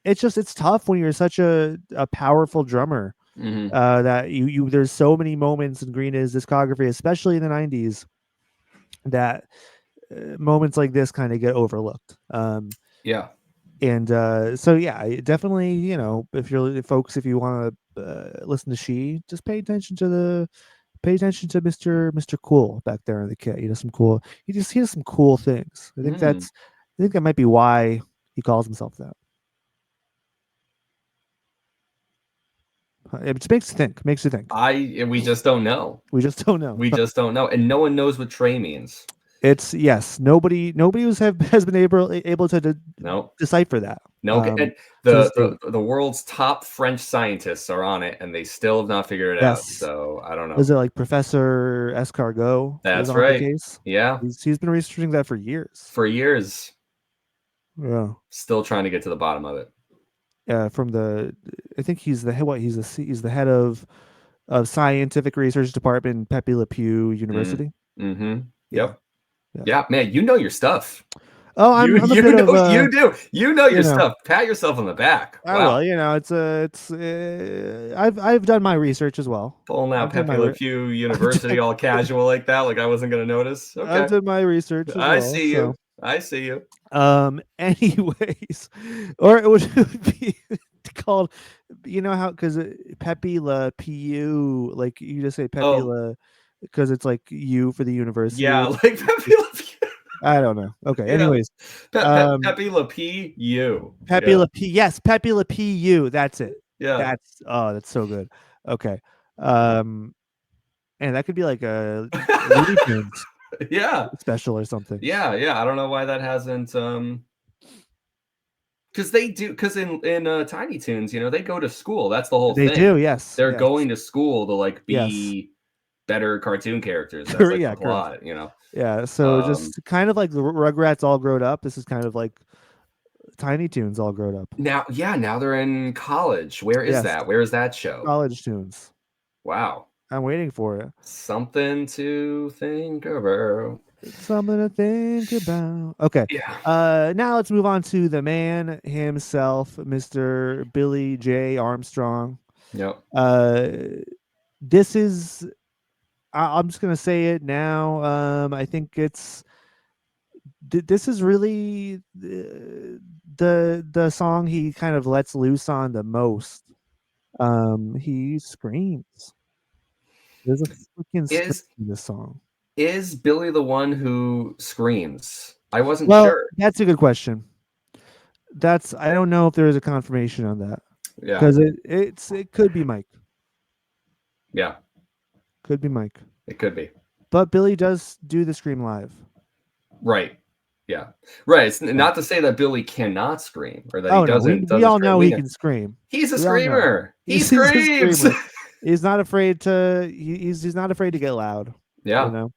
it's tough when you're such a powerful drummer. That you there's so many moments in Green Day's discography, especially in the 90s, that moments like this kind of get overlooked. And so definitely, if you want to listen to She, just pay attention to Mr. Cool back there in the kit. He does some cool things. I think that might be why he calls himself that. It just makes you think. We just don't know. We just don't know. And no one knows what Trey means. It's nobody has been able to decipher that. No, and the world's top French scientists are on it, and they still have not figured it out. So I don't know. Is it like Professor Escargot? That's right. The case? Yeah, he's been researching that for years. Yeah. Still trying to get to the bottom of it. I think he's the head of scientific research department, Pepe Le Pew University. Yep. Yeah, man, you know your stuff. Oh, I'm a bit of you do. You know your know, stuff. Pat yourself on the back. I Wow. will. I've done my research as well. Pulling out I've done Pepe my Le Pew I've University done, all casual like that, like I wasn't gonna notice. I've Okay. done my research as I well. see So, you. I see you. anyways, or it would be called, you know how, because Pepe Le Pew, like you just say Pepe Oh, Le, because it's like U for the university. yeah, like Pepe Le Pew. I don't know. Okay. Yeah. Anyways, um, Pepe Le Pew. Pepe Yeah. Le Pew. Yes, Pepe Le Pew. That's it. Yeah. That's so good. Okay. And that could be like a Looney Tunes Yeah. special or something. Yeah, yeah. I don't know why that hasn't because they do, because in Tiny Toons, they go to school. That's the whole They do. thing. Yes. They're Yes. going to school to like Yes. be better cartoon characters. That's like Yeah. the Correct. plot. Yeah. So Um, just kind of like the Rugrats all grown up. This is kind of like Tiny Toons all grown up. now they're in college. Where is Yes. that? Where is that show? College Tunes. Wow. I'm waiting for it. Something to think about. Something to think about. Okay. Yeah. Now let's move on to the man himself, Mr. Billy J. Armstrong. Yep. This is I'm just gonna say it now. I think this is really the song he kind of lets loose on the most. He screams. There's a freaking scream Is in this song. is Billy the one who screams? I wasn't Well, sure. that's a good question. I don't know if there is a confirmation on that. Yeah. Because it could be Mike. Yeah. Could be Mike. It could be. But Billy does do the scream live. Right. Yeah. Right. It's not to say that Billy cannot scream or that Oh he doesn't. no, we all scream. know he can scream. He's a We all know. screamer. He He's screams. a screamer. He's not afraid to. He's not afraid to get loud. Yeah. You know,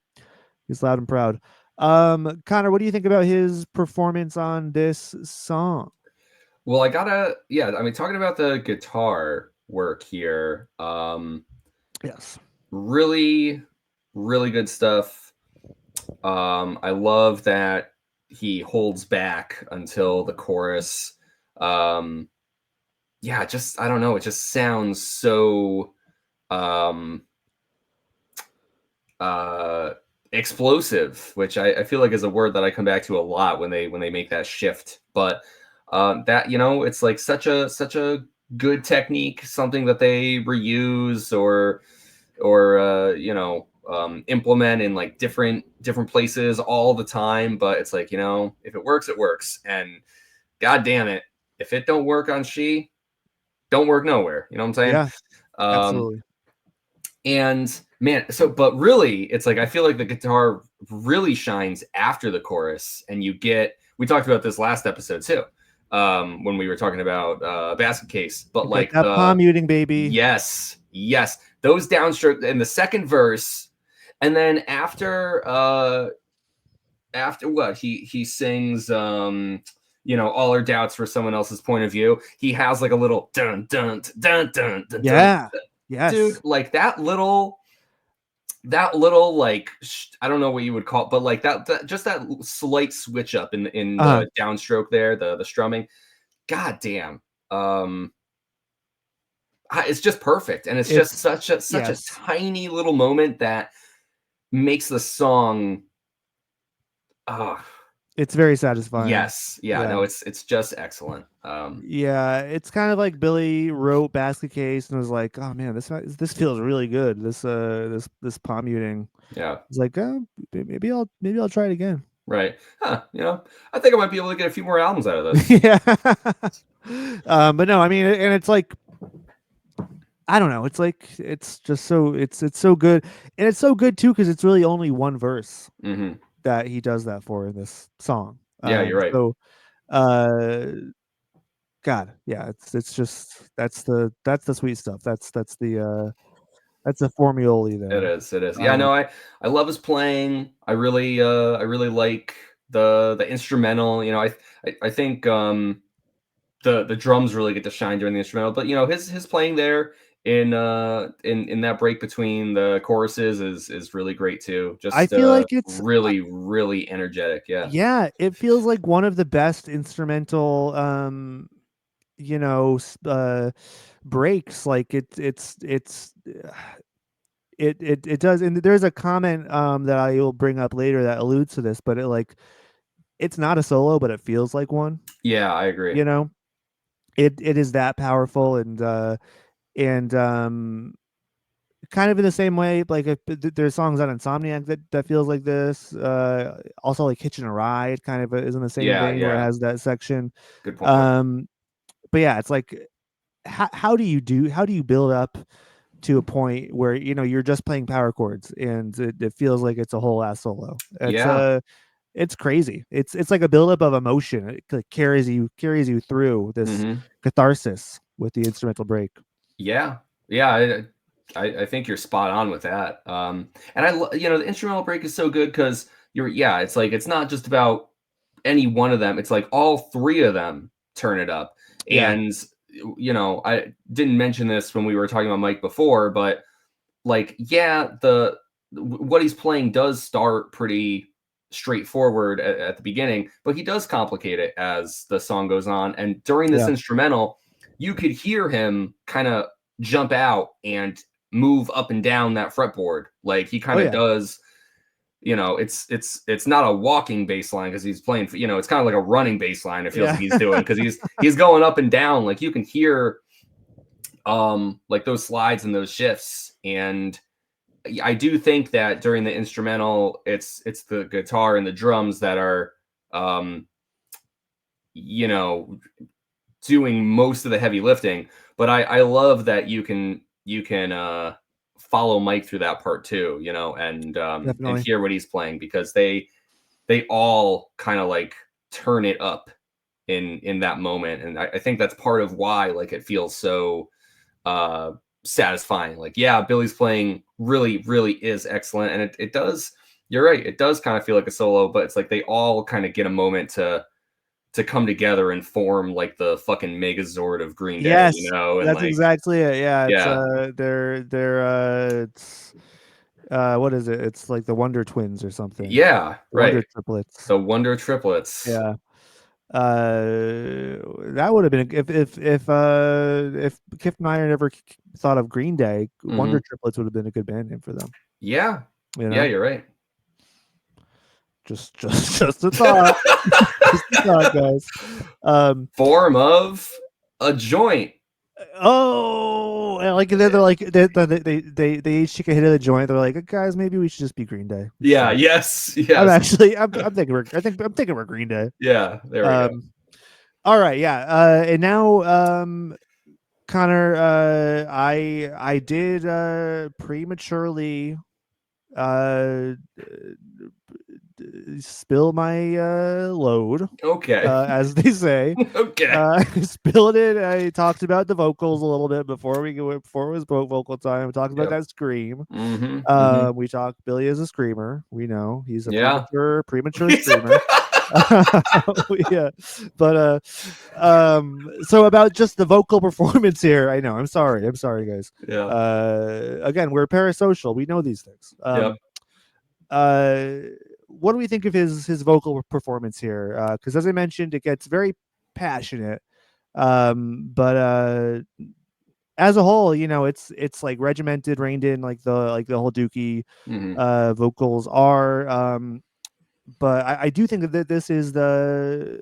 he's loud and proud. Connor, what do you think about his performance on this song? Well, I mean, talking about the guitar work here. Yes. Really, really good stuff. I love that he holds back until the chorus. Yeah, just I don't know. It just sounds so explosive, which I feel like is a word that I come back to a lot when they make that shift. But that it's like such a good technique, something that they reuse or implement in like different places all the time. But it's like, if it works, it works. And God damn it, if it don't work on She, don't work nowhere. You know what I'm saying? Yeah, absolutely. And man, but really, it's like I feel like the guitar really shines after the chorus, and we talked about this last episode too, when we were talking about Basket Case, but like that palm muting, baby. Yes, those downstroke in the second verse, and then after what he sings, all our doubts for someone else's point of view. He has like a little dun dun dun dun dun. Yeah. Dun. Yes. Dude, like that little like I don't know what you would call it, but like that just that slight switch up in the downstroke there, the strumming. God damn. It's just perfect, and it's just such a tiny little moment that makes the song it's very satisfying. Yes. Yeah. No, it's just excellent. Yeah, it's kind of like Billy wrote Basket Case and was like, "Oh man, this feels really good. This palm muting." Yeah. It's like, maybe I'll try it again. Right. Huh. I think I might be able to get a few more albums out of this. Yeah. But no, I mean, and it's like, I don't know. It's like it's just so it's so good, and it's so good too because it's really only one verse. Mm-hmm. That he does that for in this song. Yeah, you're right. So, God, yeah, it's just that's the sweet stuff. That's the formulas there. It is. Yeah, no, I love his playing. I really like the instrumental. I think the drums really get to shine during the instrumental. But his playing there in that break between the choruses is really great too. Just I feel like it's really energetic. Yeah. Yeah, it feels like one of the best instrumental breaks. Like it does. And there's a comment that I will bring up later that alludes to this, but it's not a solo, but it feels like one. Yeah, I agree. You know, it is that powerful, and kind of in the same way, like if there's songs on Insomniac that feels like this. Also, like Hitchin' a Ride kind of is in the same vein where it has that section. Good point. But yeah, it's like how do you build up to a point where you're just playing power chords and it feels like it's a whole ass solo. It's crazy. It's like a buildup of emotion. It like carries you through this catharsis with the instrumental break. Yeah, I think you're spot on with that. And the instrumental break is so good because it's like it's not just about any one of them. It's like all three of them turn it up. Yeah. And I didn't mention this when we were talking about Mike before, but like what he's playing does start pretty straightforward at the beginning, but he does complicate it as the song goes on. And during this instrumental, you could hear him kind of jump out and move up and down that fretboard. Like he kind of does, it's not a walking bass line because he's playing, it's kind of like a running bass line. It feels like he's doing, because he's going up and down. Like you can hear like those slides and those shifts. And I do think that during the instrumental, it's the guitar and the drums that are, doing most of the heavy lifting. But I love that you can follow Mike through that part too, and hear what he's playing, because they all kind of like turn it up in that moment. And I think that's part of why like it feels so satisfying. Like, yeah, Billy's playing really, really is excellent. And it does, you're right, it does kind of feel like a solo, but it's like they all kind of get a moment to come together and form like the fucking Megazord of Green Day. Yes, And that's like, exactly it. Yeah, it's they're what is it? It's like the Wonder Twins or something. Yeah, right. Wonder Triplets. The Wonder Triplets. Yeah. That would have been if Kip Meyer never thought of Green Day, Wonder Triplets would have been a good band name for them. Yeah. Yeah, you're right. Just a thought. Just a thought, guys. Form of a joint. Oh, like they're like they each take a hit of the joint. They're like, guys, maybe we should just be Green Day. Yeah. Yes. I'm thinking we're Green Day. Yeah. There we go. All right. Yeah. And now, Connor, I did prematurely spill my load. Okay. As they say. Okay. I spilled it. I talked about the vocals a little bit before it was vocal time. We talked about that scream. We talked Billy as a screamer. We know he's a premature screamer. Yeah, but so about just the vocal performance here. I know. I'm sorry, guys. Yeah. Again, we're parasocial. We know these things. What do we think of his vocal performance here? Because as I mentioned, it gets very passionate. But as a whole, it's like regimented, reined in, like the whole Dookie vocals are. But I do think that this is the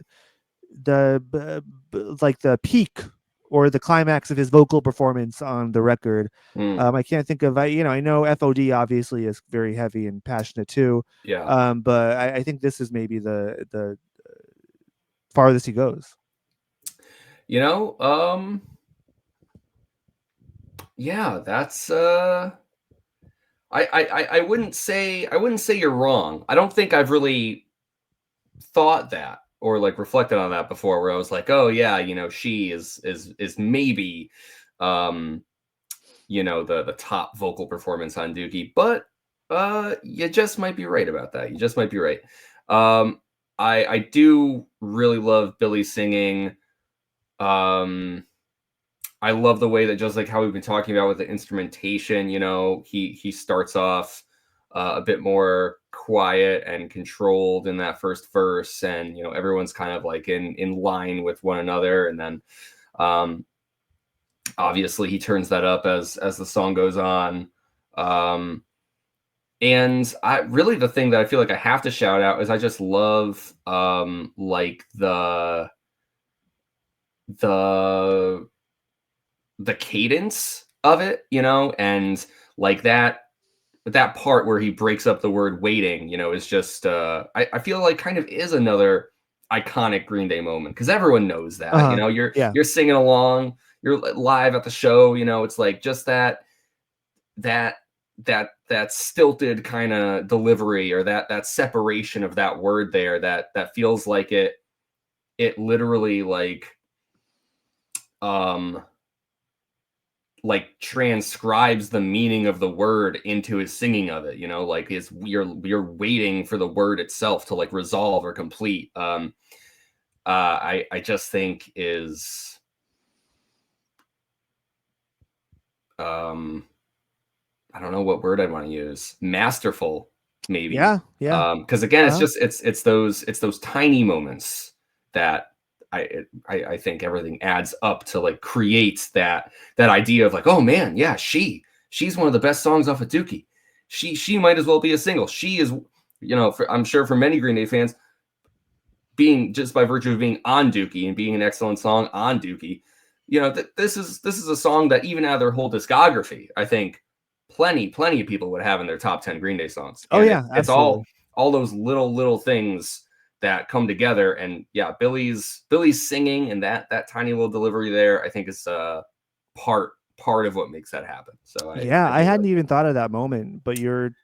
like the peak or the climax of his vocal performance on the record. I can't think of, I know FOD obviously is very heavy and passionate too. Yeah. But I think this is maybe the farthest he goes. Yeah, that's I wouldn't say you're wrong. I don't think I've really thought that or like reflected on that before, where I was like, oh yeah, she is maybe the top vocal performance on Dookie. But you just might be right about that. You just might be right. I do really love Billy singing. I love the way that, just like how we've been talking about with the instrumentation, you know, he starts off a bit more quiet and controlled in that first verse, and you know everyone's kind of like in line with one another, and then obviously he turns that up as the song goes on. And I really, the thing that I feel like I have to shout out is I just love like the cadence of it, you know, and like that part where he breaks up the word waiting, you know, is just I feel like kind of is another iconic Green Day moment, because everyone knows that, you know, you're singing along, you're live at the show, you know, it's like just that stilted kind of delivery, or that separation of that word there, that feels like it literally like transcribes the meaning of the word into his singing of it, you know, like you're waiting for the word itself to like resolve or complete. I just think is I don't know what word I'd want to use. Masterful, maybe. Yeah. Because again, it's those tiny moments that I think everything adds up to like create that idea of like, oh man, yeah, she's one of the best songs off of Dookie. She might as well be a single. She is, you know, I'm sure for many Green Day fans, being just by virtue of being on Dookie and being an excellent song on Dookie, you know, this is a song that even out of their whole discography, I think plenty of people would have in their top 10 Green Day songs. And it's all those little things that come together. And yeah, Billy's singing and that tiny little delivery there, I think is part of what makes that happen. So I hadn't even thought of that moment, but you're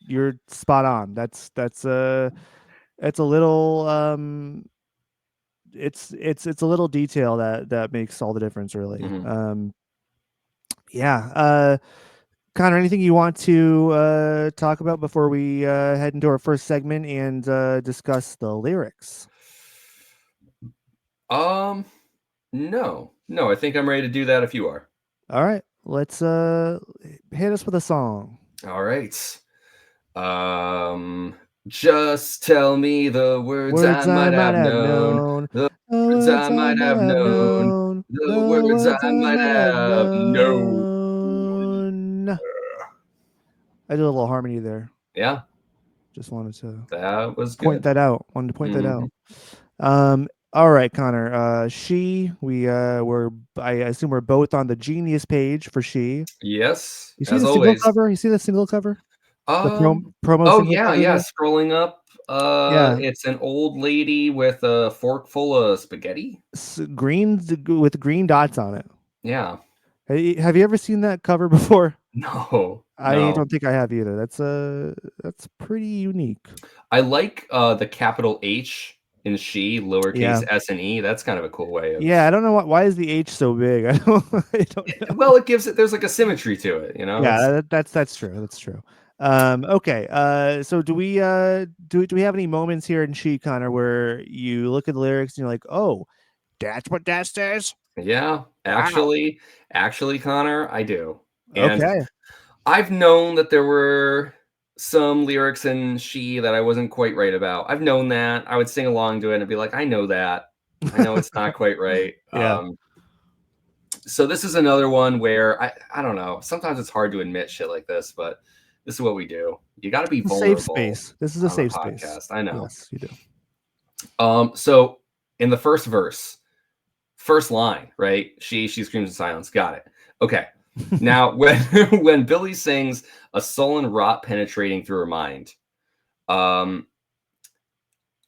spot on. That's a little it's a little detail that makes all the difference, really. Mm-hmm. Connor, anything you want to talk about before we head into our first segment and discuss the lyrics? No, I think I'm ready to do that if you are. All right, let's hit us with a song. All right. Just tell me the words I might have known. The words I might have known. The words I might have known. I did a little harmony there. Yeah. Just wanted to that was point good. that out. Wanted to point that out. All right, Connor. I assume we're both on the Genius page for She. Yes. You see the single cover? You see the single cover? The promo. Oh yeah. Scrolling up. It's an old lady with a fork full of spaghetti. Green with green dots on it. Yeah. Have you ever seen that cover before? No. I don't think I have either. That's pretty unique. I like the capital H in She, lowercase s and e. That's kind of a cool way of. Yeah, I don't know why is the H so big. I don't know. Well, it gives it. There's like a symmetry to it, you know. Yeah, that's true. That's true. Okay. So do we have any moments here in She, Connor, where you look at the lyrics and you're like, oh, that's what that says? Yeah, actually, Connor, I do. And okay. I've known that there were some lyrics in She that I wasn't quite right about. I've known that. I would sing along to it and be like, I know that. I know it's not quite right. Yeah. So this is another one where I don't know. Sometimes it's hard to admit shit like this, but this is what we do. You got to be vulnerable. Safe space. This is a safe space. I know. Yes, you do. So in the first verse, first line, right? She screams in silence. Got it. Okay. Now, when Billy sings a sullen rot penetrating through her mind, I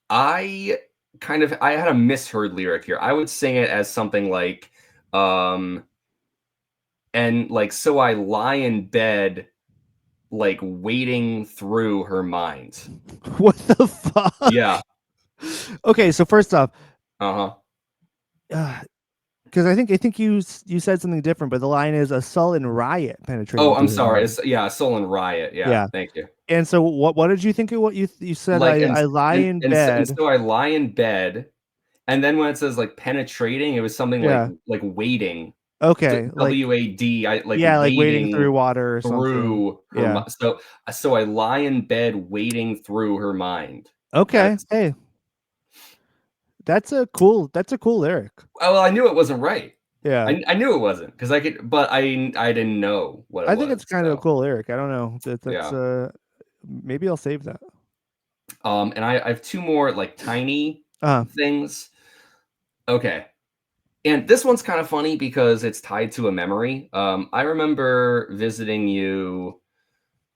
had a misheard lyric here. I would sing it as something like, and like, so I lie in bed, like waiting through her mind. What the fuck? Yeah. Okay, so first off, because I think you said something different, but the line is a sullen riot penetrating. Oh, I'm sorry. A sullen riot. Yeah. Thank you. And so what did you think of what you said? Like, I lie in bed. And so I lie in bed, and then when it says like penetrating, it was something like waiting Okay, like WAD. I like like wading through water or through something. her. So I lie in bed wading through her mind. Okay, hey, that's a cool lyric. Well, I knew it wasn't right. Yeah, I knew it wasn't because I could, but I didn't know what it was. I think it's kind of a cool lyric. I don't know. That's maybe I'll save that. And I have two more like tiny things. Okay. And this one's kind of funny because it's tied to a memory. I remember visiting you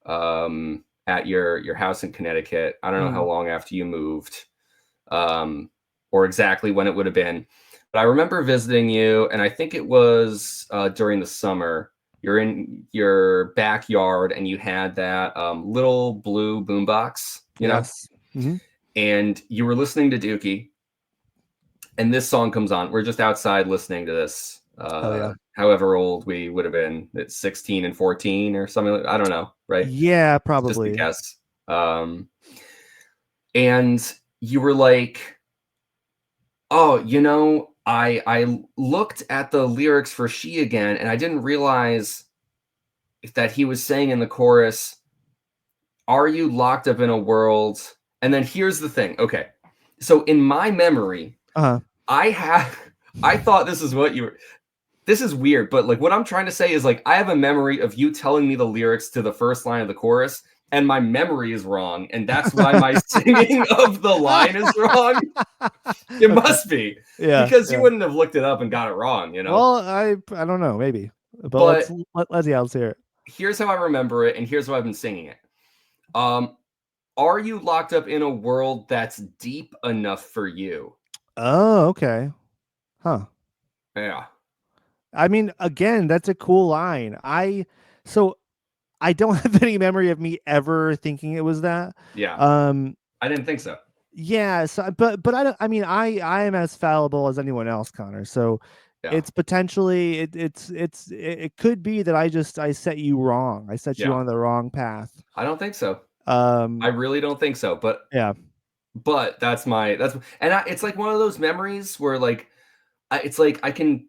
at your house in Connecticut. I don't know how long after you moved, or exactly when it would have been. But I remember visiting you, and I think it was during the summer. You're in your backyard, and you had that little blue boombox, you know? Mm-hmm. And you were listening to Dookie, and this song comes on. We're just outside listening to this. However old we would have been, it's 16 and 14 or something. I don't know, right? Yeah, probably. Just a guess. And you were like, "Oh, you know, I looked at the lyrics for She Again, and I didn't realize that he was saying in the chorus, 'Are you locked up in a world?'" And then here's the thing. Okay, so in my memory, I thought this is what you were. This is weird, but like what I'm trying to say is like I have a memory of you telling me the lyrics to the first line of the chorus, and my memory is wrong, and that's why my singing of the line is wrong. It must be, because you wouldn't have looked it up and got it wrong, you know. Well, I don't know, maybe, but let's hear it. Here's how I remember it, and here's how I've been singing it. Are you locked up in a world that's deep enough for you? Oh, okay. Huh. Yeah. I mean, again, that's a cool line. I don't have any memory of me ever thinking it was that. Yeah. I didn't think so. Yeah. So, but I don't. I mean, I am as fallible as anyone else, Connor. So, it's potentially it could be that I set you wrong. I set you on the wrong path. I don't think so. I really don't think so. But yeah. But it's like one of those memories where like it's like I can.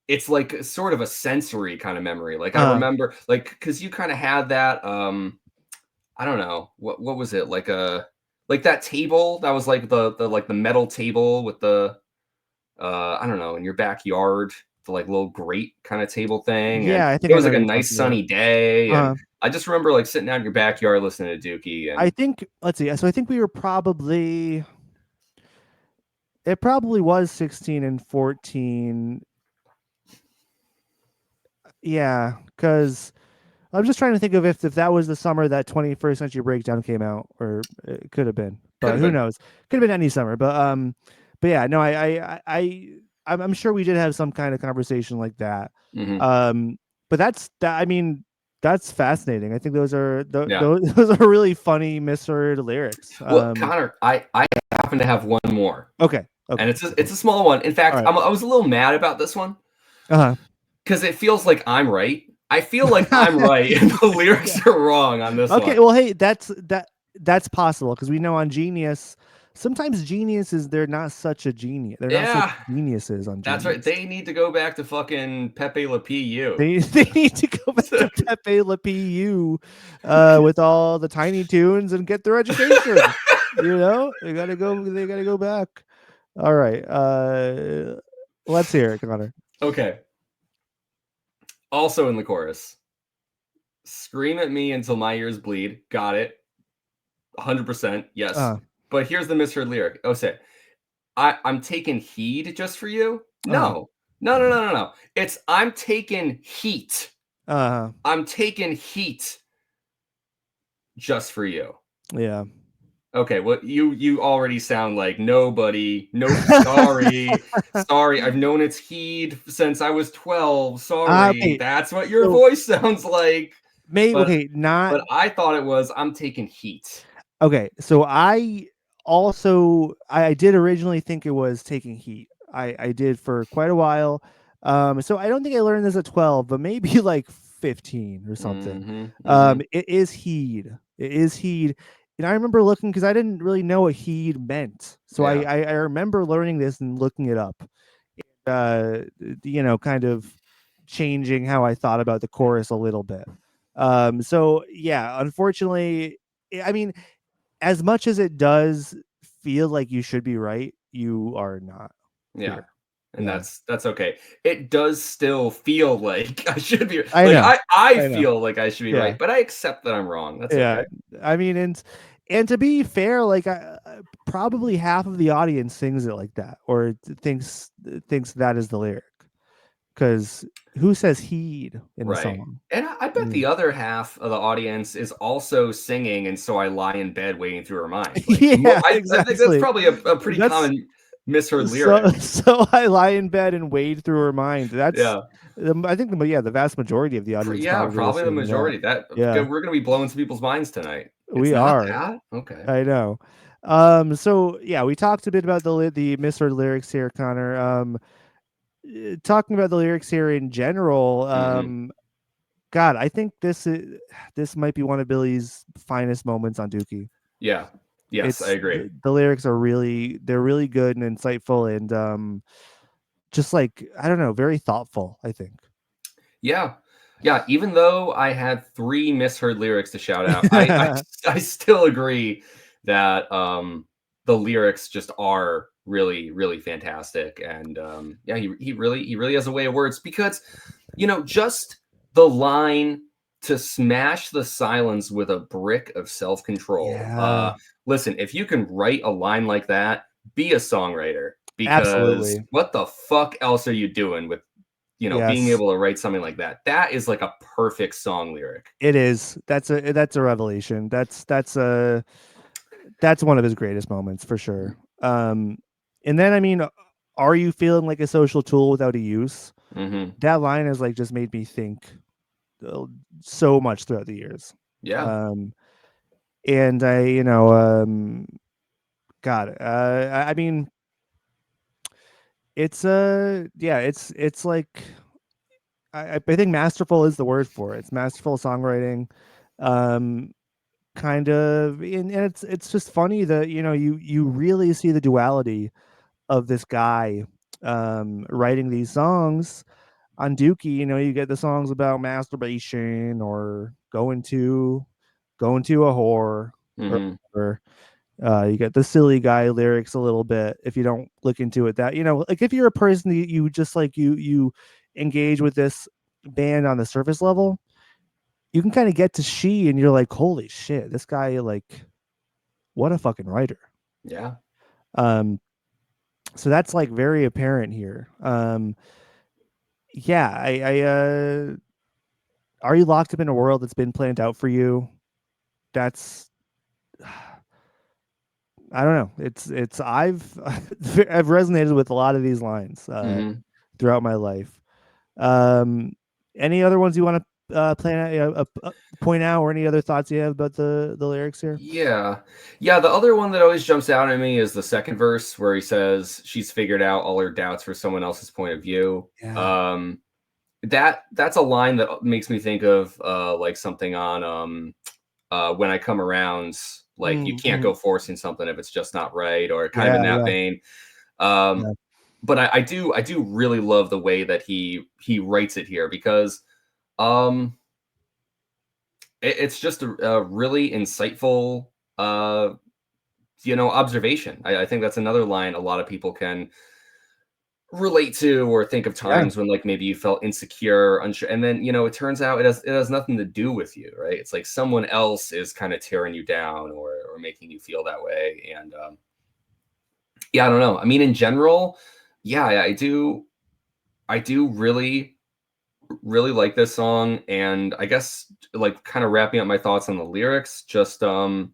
It's like sort of a sensory kind of memory. Like I remember, like, because you kind of had that. I don't know what was it like that table that was like the metal table with the I don't know, in your backyard, the like little grate kind of table thing. Yeah, and I think it was like a nice sunny day, and I just remember like sitting out in your backyard listening to Dookie. And I think let's see. So I think we were probably. It probably was 16 and 14. Yeah, because I'm just trying to think of if that was the summer that 21st Century Breakdown came out, or it could have been, but who knows? Could have been any summer, but yeah, no, I'm sure we did have some kind of conversation like that. But that's that. I mean, that's fascinating. I think those are those are really funny misheard lyrics. Well, Connor, I happen to have one more. Okay. And it's a small one. In fact, I was a little mad about this one. Because it feels like I'm right. I feel like I'm right and the lyrics are wrong on this one. Okay, well, hey, that's possible because we know on Genius, sometimes geniuses, they're not such a genius. They're not such geniuses on Genius. That's right. They need to go back to fucking Pepe Le Pew. They need to go back to Pepe Le Pew with all the Tiny Toons and get their education. You know, they gotta go back. All right. Let's hear it, Connor. Okay. Also in the chorus, scream at me until my ears bleed. Got it. 100%. Yes. But here's the misheard lyric. Oh, say, I'm taking heed just for you. No. It's I'm taking heat. I'm taking heat just for you. Yeah. Okay, well, you already sound like nobody. No, sorry. I've known it's heed since I was 12. Sorry, that's what your voice sounds like. Maybe But I thought it was I'm taking heat. Okay, so I did originally think it was taking heat. I did for quite a while. So I don't think I learned this at 12, but maybe like 15 or something. It is heed. It is heed. And I remember looking because I didn't really know what heed meant. So I remember learning this and looking it up. kind of changing how I thought about the chorus a little bit. So yeah, unfortunately, I mean, as much as it does feel like you should be right, you are not. Yeah. Here. And Yeah. that's okay. It does still feel like I should be I like know. I I know. feel like I should be Yeah. right, but I accept that I'm wrong. That's Yeah. okay. I mean, and to be fair, like probably half of the audience sings it like that, or thinks that is the lyric. Because who says heed in the Right. song? And I bet the other half of the audience is also singing, and so I lie in bed waiting through her mind. Like, Yeah, I think that's exactly. probably a pretty That's common misheard so lyric. so I lie in bed and wade through her mind. That's Yeah. I think the vast majority of the audience Yeah, probably is probably the singing that. majority. That Yeah, we're gonna be blowing some people's minds tonight. It's we not are. that? Okay. I know. So yeah, we talked a bit about the misheard lyrics here, Connor. Talking about the lyrics here in general, God, I think this might be one of Billy's finest moments on Dookie. Yeah. Yes, I It's agree. the lyrics are they're really good and insightful and just like I don't know, very thoughtful, I think. Yeah. Yeah, even though I had 3 misheard lyrics to shout out, I still agree that, the lyrics just are really, really fantastic, and, yeah, he really has a way of words because, just the line, "To smash the silence with a brick of self-control." Yeah, Listen, if you can write a line like that, be a songwriter because absolutely. what the fuck else are you doing with being Yes, able to write something like that, that is like a perfect song lyric. it is. That's a revelation. That's one of his greatest moments for sure. And then I mean, are you feeling like a social tool without a use? Mhm. That line has like just made me think uh, so much throughout the years. Yeah. Um, and God, I mean, it's yeah, it's like I think masterful is the word for it. It's masterful songwriting. Um, kind of, and it's just funny that you really see the duality of this guy writing these songs on Dookie. You get the songs about masturbation or going to a whore Mhm. or you get the silly guy lyrics a little bit if you don't look into it. That like if you're a person that you just like you engage with this band on the surface level, you can kind of get to She and you're like, holy shit, this guy like what a fucking writer. Yeah. Um, so that's like very apparent here. Yeah, I are you locked up in a world that's been planned out for you? That's I don't know. It's I've resonated with a lot of these lines Mhm. throughout my life. Um, any other ones you want to plan out, point out, or any other thoughts you have about the lyrics here? Yeah. Yeah, the other one that always jumps out at me is the second verse where he says she's figured out all her doubts for someone else's point of view. Yeah. That's a line that makes me think of like something on When I Come Around, like you can't Mm-hmm. go forcing something if it's just not right, or kind of Yeah, in that yeah, vein. Um, yeah. but I do really love the way that he writes it here because um it's just a really insightful observation. I think that's another line a lot of people can relate to or think of Yeah. times when like maybe you felt insecure, unsure, and then it turns out it has nothing to do with you, right? It's like someone else is kind of tearing you down or making you feel that way. And yeah, I don't know. I mean, in general, yeah, I do really, really like this song. And I guess like kind of wrapping up my thoughts on the lyrics, just um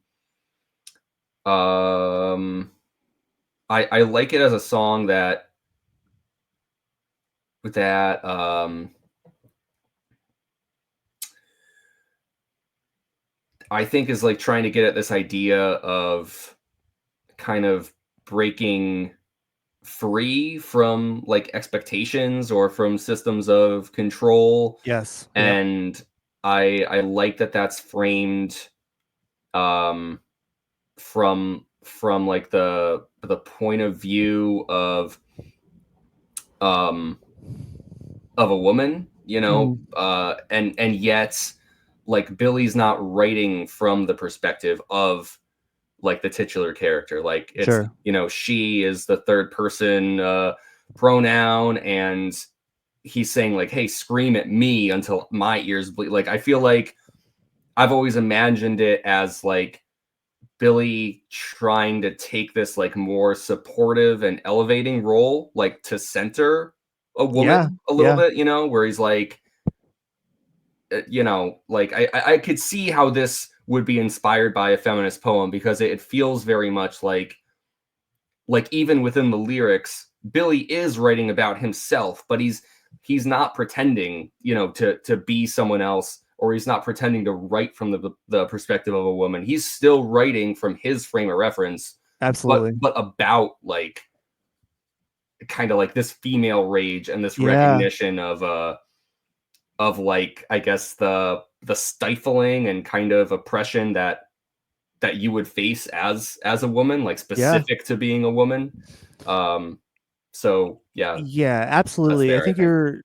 I like it as a song that I think is like trying to get at this idea of kind of breaking free from like expectations or from systems of control. Yes. Yep. And I like that that's framed um from like the point of view of of a woman, you know, and yet like Billy's not writing from the perspective of like the titular character. Like it's, you know, she is the third person pronoun, and he's saying like, hey, scream at me until my ears bleed. Like I feel like I've always imagined it as like Billy trying to take this like more supportive and elevating role, like to center a woman a little bit, you know, where he's like, you know, like I could see how this would be inspired by a feminist poem, because it feels very much like even within the lyrics, Billy is writing about himself, but he's not pretending, you know, to be someone else, or he's not pretending to write from the perspective of a woman. He's still writing from his frame of reference. Absolutely. But about like kind of like this female rage and this recognition of like, I guess the stifling and kind of oppression that you would face as a woman, like specific to being a woman. So yeah, absolutely. I think you're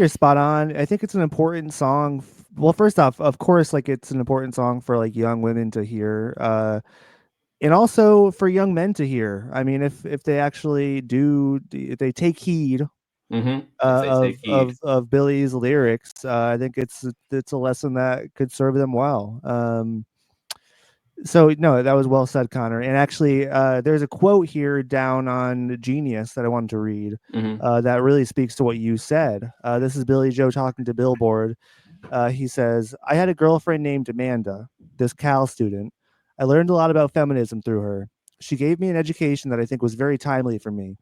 spot on. I think it's an important song. Well, first off, of course, like it's an important song for like young women to hear, and also for young men to hear. I mean, if they actually if they take heed, of Billy's lyrics, I think it's a lesson that could serve them well. So no, that was well said, Connor. And actually, there's a quote here down on Genius that I wanted to read that really speaks to what you said. This is Billy Joe talking to Billboard. He says, "I had a girlfriend named Amanda, this Cal student. I learned a lot about feminism through her. She gave me an education that I think was very timely for me.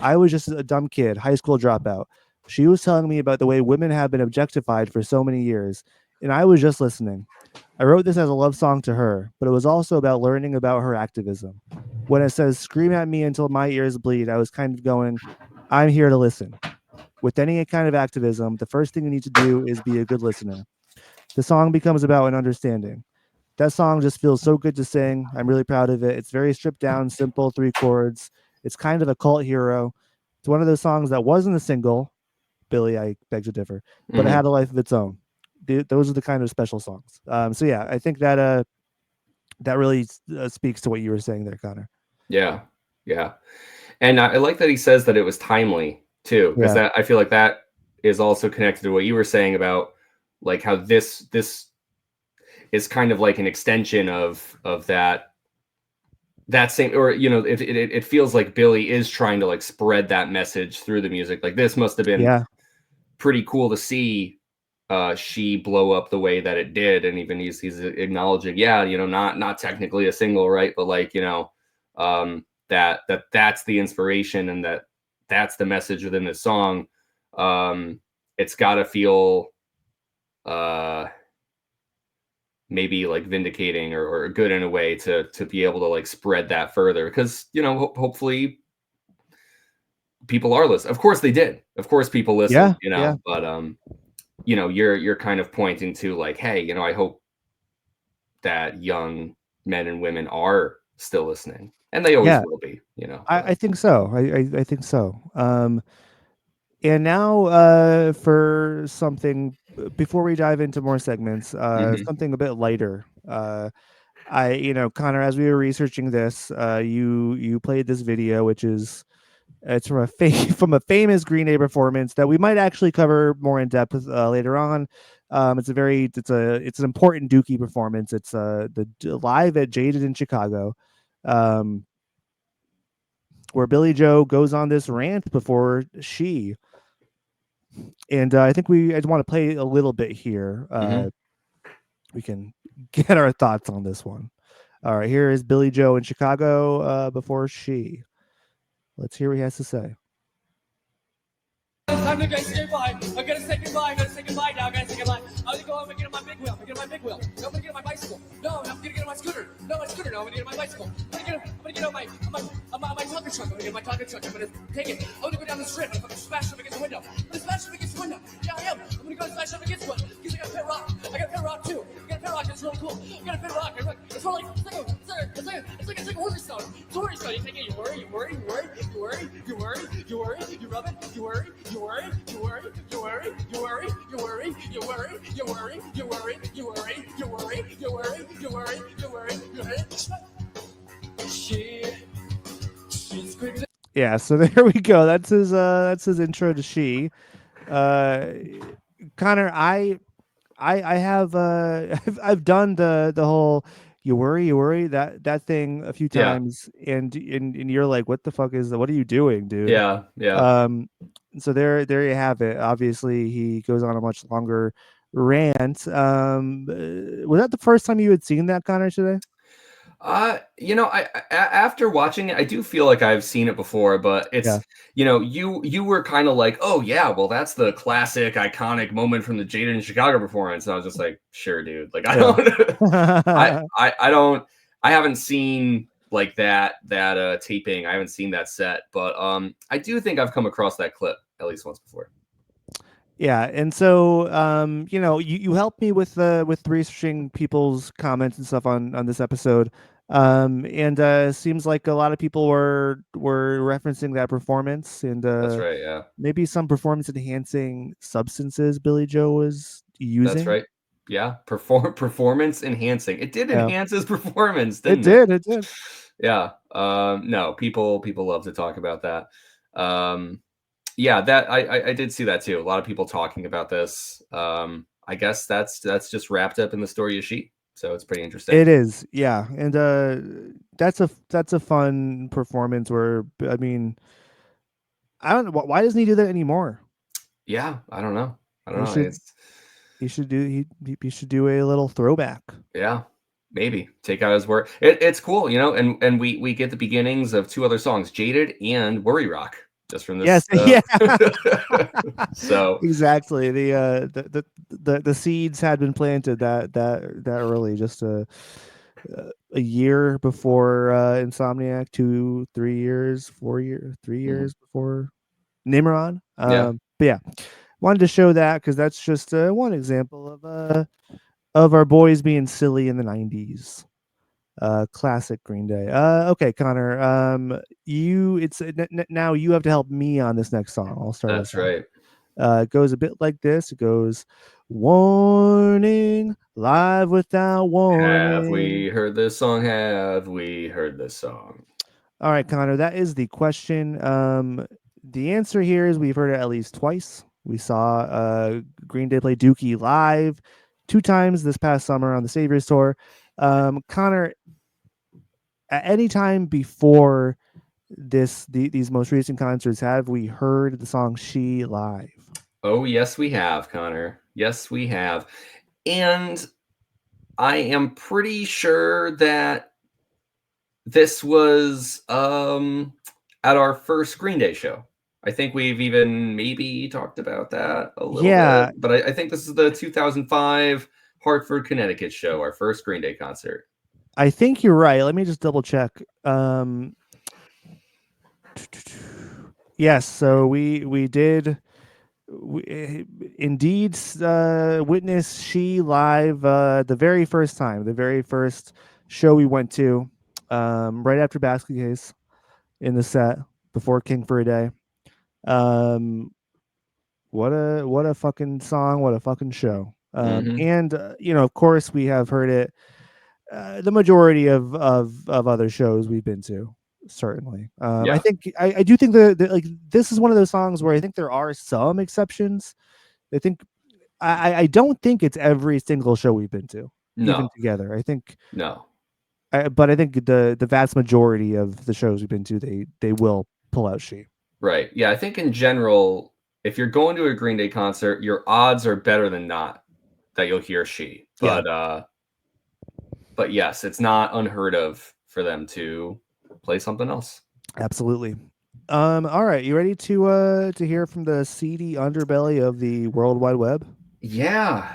I was just a dumb kid, high school dropout. She was telling me about the way women have been objectified for so many years, and I was just listening. I wrote this as a love song to her, but it was also about learning about her activism. When it says, 'Scream at me until my ears bleed,' I was kind of going, I'm here to listen. With any kind of activism, the first thing you need to do is be a good listener. The song becomes about an understanding. That song just feels so good to sing. I'm really proud of it. It's very stripped down, simple, 3 chords. It's kind of a cult hero. It's one of those songs that wasn't a single. Billy, I beg to differ, but it had a life of its own. Those are the kind of special songs. So yeah, I think that that really speaks to what you were saying there, Connor. Yeah, and I like that he says that it was timely too, because that I feel like that is also connected to what you were saying about like how this is kind of like an extension of that same, or you know, it feels like Billy is trying to like spread that message through the music. Like this must have been pretty cool to see She blow up the way that it did, and even he's acknowledging, you know, not technically a single, right, but like, you know, that's the inspiration, and that's the message within the song. It's got to feel maybe like vindicating or good in a way to be able to like spread that further, because you know, hopefully people are listening. Of course they did. Of course people listen, you know, but you know, you're kind of pointing to like, hey, you know, I hope that young men and women are still listening, and they always will be, you know. I think so. I think so. And now for something before we dive into more segments, something a bit lighter. You know, Connor, as we were researching this, you played this video, which is it's from a famous Green Day performance that we might actually cover more in depth later on. It's an important Dookie performance. It's the live at Jaded in Chicago, where Billy Joe goes on this rant before She. And I think I want to play a little bit here. We can get our thoughts on this one. All right, here is Billy Joe in Chicago before She. Let's hear what he has to say. Time to say goodbye. I gotta say goodbye. I gotta say goodbye now. I gotta say goodbye. I'm gonna go home and get on my big wheel. I'm gonna get on my big wheel. No, I'm gonna get on my bicycle. No, I'm gonna get on my scooter. No, my scooter. No, I'm gonna get on my bicycle. I'm gonna get on my taco truck. I'm gonna get on my taco truck. I'm gonna take it. I'm gonna go down the strip. I'm gonna smash up against the window. I'm gonna smash up against the window. Yeah, I am. I'm gonna go and smash up against one. Because I got a pet rock. I got a pet rock too. I got a pet rock. It's really cool. I got a pet rock. It's like a horse stone. It's a horse stone. You take it. You worry. rub it, you worry, you worry, you worry, you worry, you worry, you worry, you worry, you worry, you worry, you worry, you worry, you worry, you worry, you worry, you worry. She's quick. Yeah, so there we go. That's his intro to She. Connor, I have I've done the whole you worry that thing a few times, and you're like, what the fuck is that? What are you doing, dude? Yeah. So there you have it. Obviously, he goes on a much longer rant. Was that the first time you had seen that, Connor, today? I after watching it, I do feel like I've seen it before, but it's you were kind of like, oh yeah, well that's the classic iconic moment from the Jaded in Chicago performance. And I was just like, sure, dude. Like I don't I haven't seen like that taping. I haven't seen that set, but I do think I've come across that clip at least once before. Yeah, and so you helped me with researching people's comments and stuff on this episode. And seems like a lot of people were referencing that performance, and that's right, yeah. Maybe some performance enhancing substances Billie Joe was using. That's right. Yeah, performance enhancing. It did enhance his performance, didn't it? It did. Yeah. No, people love to talk about that. Yeah, that I did see that too. A lot of people talking about this. I guess that's just wrapped up in the story of She. So it's pretty interesting. It is, yeah, and that's a fun performance. Where I mean, I don't know why doesn't he do that anymore. Yeah, I don't know. He should do a little throwback. Yeah, maybe take out his work. It's cool, and we get the beginnings of two other songs, Jaded and Worry Rock. Just from this, yes, yeah. So exactly, the seeds had been planted that early, just a year before Insomniac, 2, 3 years, 4 years, 3 years before Nimrod. But yeah, wanted to show that because that's just one example of our boys being silly in the 90s. Classic Green Day. Okay, Connor. Now you have to help me on this next song. I'll start. That's right. It goes a bit like this. It goes, warning, live without warning. Have we heard this song? Have we heard this song? All right, Connor. That is the question. The answer here is we've heard it at least twice. We saw Green Day play Dookie live 2 times this past summer on the Saviors tour. Connor, at any time before these most recent concerts, have we heard the song She live? Oh, yes, we have, Connor. Yes, we have. And I am pretty sure that this was at our first Green Day show. I think we've even maybe talked about that a little bit. But I think this is the 2005 Hartford, Connecticut show, our first Green Day concert. I think you're right. Let me just double check. Yes, so we did indeed witness She live the very first time, the very first show we went to, right after Basket Case in the set before King for a Day. What a fucking song, what a fucking show. And of course we have heard it the majority of other shows we've been to, certainly. I think I do think that like this is one of those songs where I think there are some exceptions. I think I don't think it's every single show we've been to, even together. I think but I think the vast majority of the shows we've been to, they will pull out She. Right. Yeah, I think in general, if you're going to a Green Day concert, your odds are better than not that you'll hear She. But yes, it's not unheard of for them to play something else. Absolutely. All right, you ready to hear from the seedy underbelly of the World Wide Web? Yeah.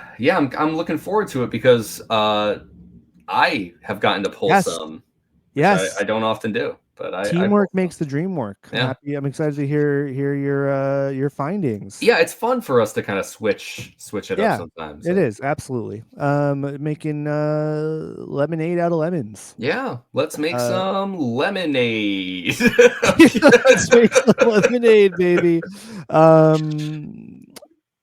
I'm looking forward to it because I have gotten to pull some. Yes, I don't often do. But teamwork makes the dream work. Yeah. I'm excited to hear your findings. Yeah, it's fun for us to kind of switch it up sometimes. It is absolutely making lemonade out of lemons. Yeah, let's make some lemonade. Let's make some lemonade, baby.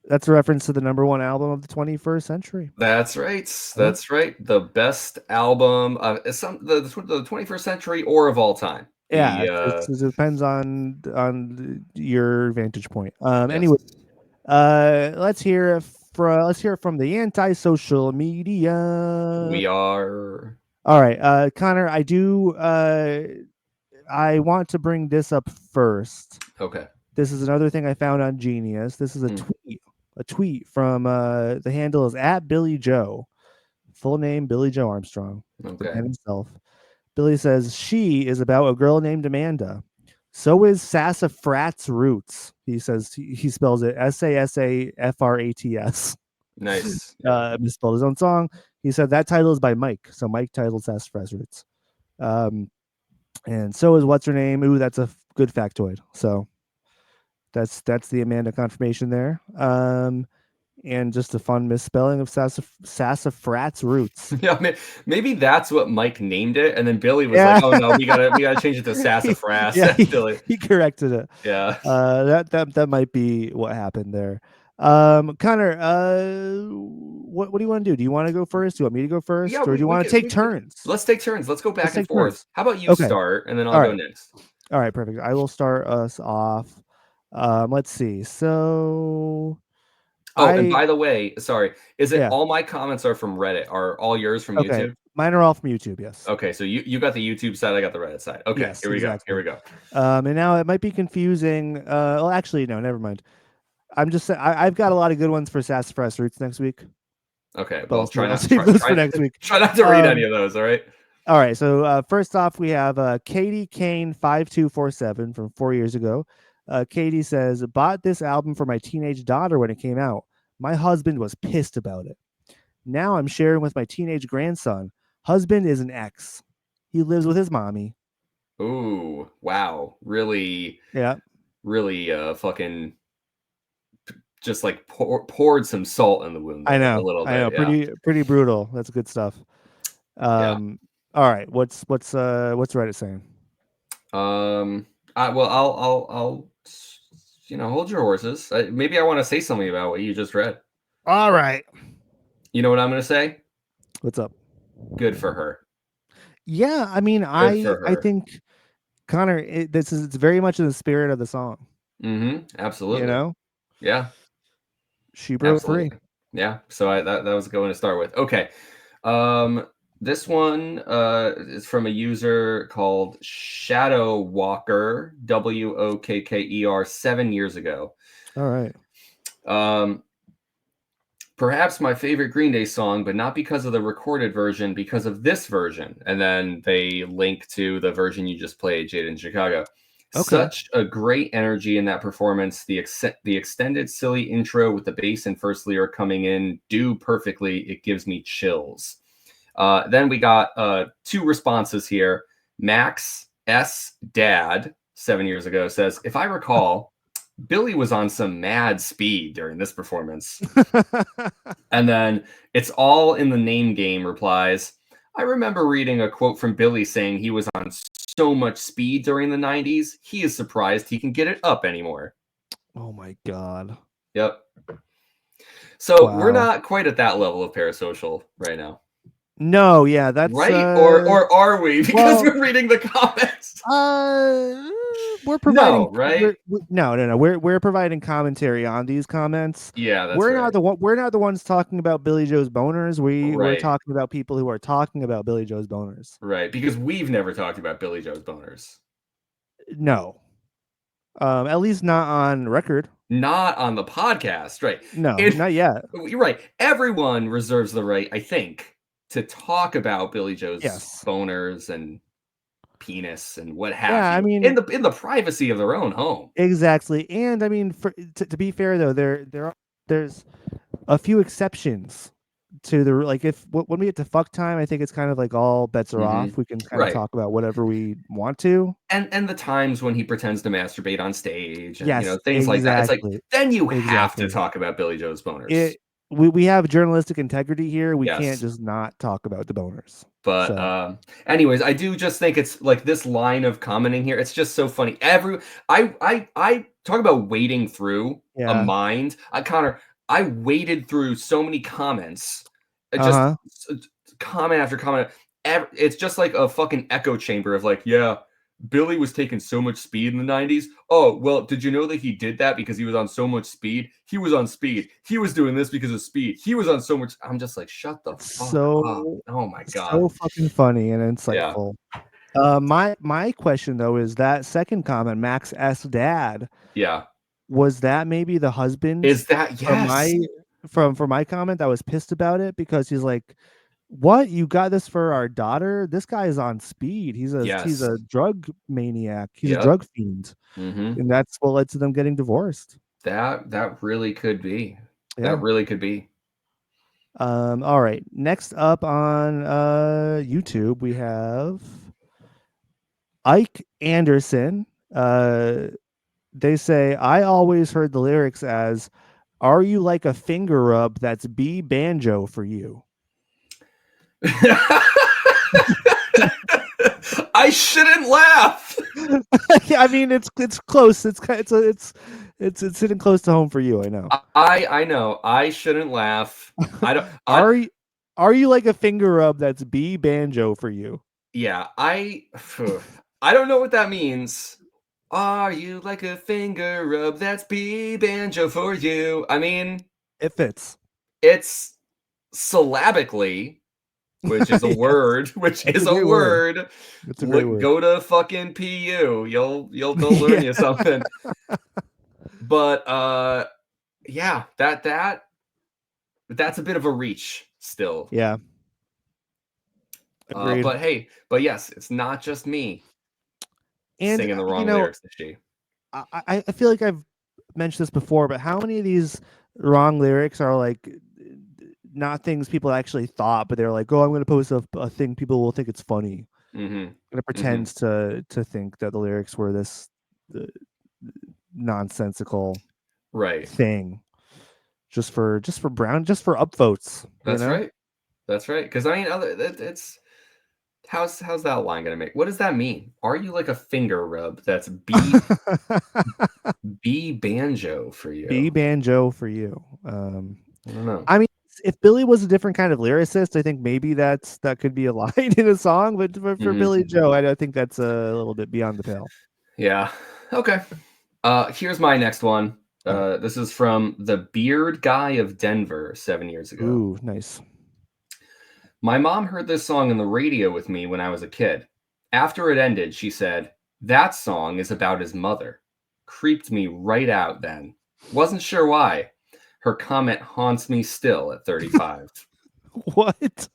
That's a reference to the #1 album of the 21st century. That's right. That's right. The best album of the 21st century or of all time. Yeah, it depends on your vantage point. Anyway, let's hear from the anti-social media. We are all right. Connor, I want to bring this up first. Okay. This is another thing I found on Genius. This is a tweet from the handle is @BillyJoe. Full name Billy Joe Armstrong. Okay. And himself. Billy says she is about a girl named Amanda. So is Sassafrat's Roots. He says he spells it SASAFRATS. Nice. Misspelled his own song. He said that title is by Mike. So Mike titled Sassafrat's Roots. And so is what's her name? Ooh, that's a good factoid. So that's the Amanda confirmation there. And just a fun misspelling of Sassafrat's Roots. Yeah, maybe that's what Mike named it, and then Billy was like, "Oh no, we gotta change it to Sassafras." Yeah, Billy. He corrected it. Yeah. That might be what happened there. Connor, what do you want to do? Do you want to go first? Do you want me to go first, or do you want to take turns? Let's take turns. Let's go back and forth. Turns. How about you start, and then I'll go next. All right, perfect. I will start us off. Let's see. So. And by the way, sorry, is it all my comments are from Reddit? Are all yours from YouTube? Mine are all from YouTube, yes. Okay, so you got the YouTube side, I got the Reddit side. Okay, yes, here we go. And now it might be confusing. Well, actually, no, never mind. I'm just saying I've got a lot of good ones for Sassafras Roots next week. Okay, well, I'll save those for next week. Try not to read any of those, all right? All right, so first off, we have Katie Kane 5247 from 4 years ago. Katie says, bought this album for my teenage daughter when it came out. My husband was pissed about it. Now I'm sharing with my teenage grandson. Husband is an ex. He lives with his mommy. Ooh, wow. Really? Yeah. Really fucking just like poured some salt in the wound. I know. A little bit. I know. Pretty brutal. That's good stuff. All right. What's Reddit saying? I'll hold your horses. Maybe I want to say something about what you just read. All right. You know what I'm going to say? What's up? Good for her. Yeah, I mean, I think Connor, it's very much in the spirit of the song. Mm-hmm. Absolutely. You know? Yeah. She broke free. Yeah. So that was going to start with. Okay. This one is from a user called Shadow Walker, WOKKER, 7 years ago. All right. Perhaps my favorite Green Day song, but not because of the recorded version, because of this version. And then they link to the version you just played, Jade in Chicago. Okay. Such a great energy in that performance. The extended silly intro with the bass and first lyric coming in do perfectly. It gives me chills. Then we got 2 responses here. Max S. Dad, 7 years ago, says, if I recall, Billy was on some mad speed during this performance. And then It's All in the Name Game replies, I remember reading a quote from Billy saying he was on so much speed during the 90s. He is surprised he can get it up anymore. Oh my God. Yep. So we're not quite at that level of parasocial right now. No, yeah, that's right. Or are we? Because we're reading the comments. We're providing right. No. We're providing commentary on these comments. Yeah, that's we're not the ones talking about Billy Joe's boners. We're talking about people who are talking about Billy Joe's boners. Right, because we've never talked about Billy Joe's boners. No. At least not on record. Not on the podcast, right? No, not yet. You're right. Everyone reserves the right, I think, to talk about Billy Joe's boners and penis and what have you. I mean, in the privacy of their own home. Exactly. And I mean, to be fair though, there's a few exceptions to the like if when we get to fuck time, I think it's kind of like all bets are off. We can kind of talk about whatever we want to. And the times when he pretends to masturbate on stage and Yes, things like that. It's like then you have to exactly. talk about Billy Joe's boners. We have journalistic integrity here. We Yes. can't just not talk about the boners. But anyways, I do just think it's like this line of commenting here. It's just so funny. I talk about wading through a mind. Connor, I waded through so many comments. Just comment after comment. It's just like a fucking echo chamber of like, yeah, Billy was taking so much speed in the 90s. Oh, well, did you know that he did that because he was on so much speed? He was on speed. He was doing this because of speed. He was on so much. I'm just like, shut the fuck up. Oh my God. So fucking funny and insightful. Yeah. My question though is that second comment, Max S. Dad. Yeah. Was that maybe the husband? Is that for my comment that was pissed about it because he's like, what, you got this for our daughter? This guy is on speed. He's a drug maniac. He's a drug fiend, and that's what led to them getting divorced. That really could be. Yeah. That really could be. All right. Next up on YouTube, we have Ike Anderson. They say, I always heard the lyrics as, "Are you like a finger rub that's B banjo for you?" I shouldn't laugh. I mean, it's close. It's sitting close to home for you. I know. I know. I shouldn't laugh. I don't. Are you like a finger rub that's B banjo for you? Yeah, I don't know what that means. Are you like a finger rub that's B banjo for you? I mean, it fits. It's syllabically, which is a word, It's a great word. Go to fucking PU. They'll learn you something. But yeah, that's a bit of a reach still. Yeah. But yes, it's not just me singing the wrong lyrics to she. I feel like I've mentioned this before, but how many of these wrong lyrics are like not things people actually thought, but they're like, oh, I'm going to post a thing people will think it's funny. And it pretends to think that the lyrics were this nonsensical thing just for upvotes. That's right. That's right. Because I mean, it's how's that line gonna make? What does that mean? Are you like a finger rub that's B banjo for you? B banjo for you. I don't know. I mean, if Billy was a different kind of lyricist, I think maybe that could be a line in a song. But for Billy Joe, I think that's a little bit beyond the pale. Yeah. Okay. Here's my next one. This is from the Beard Guy of Denver 7 years ago. Ooh, nice. My mom heard this song on the radio with me when I was a kid. After it ended, she said, "That song is about his mother." Creeped me right out then. Wasn't sure why. Her comment haunts me still at 35. What?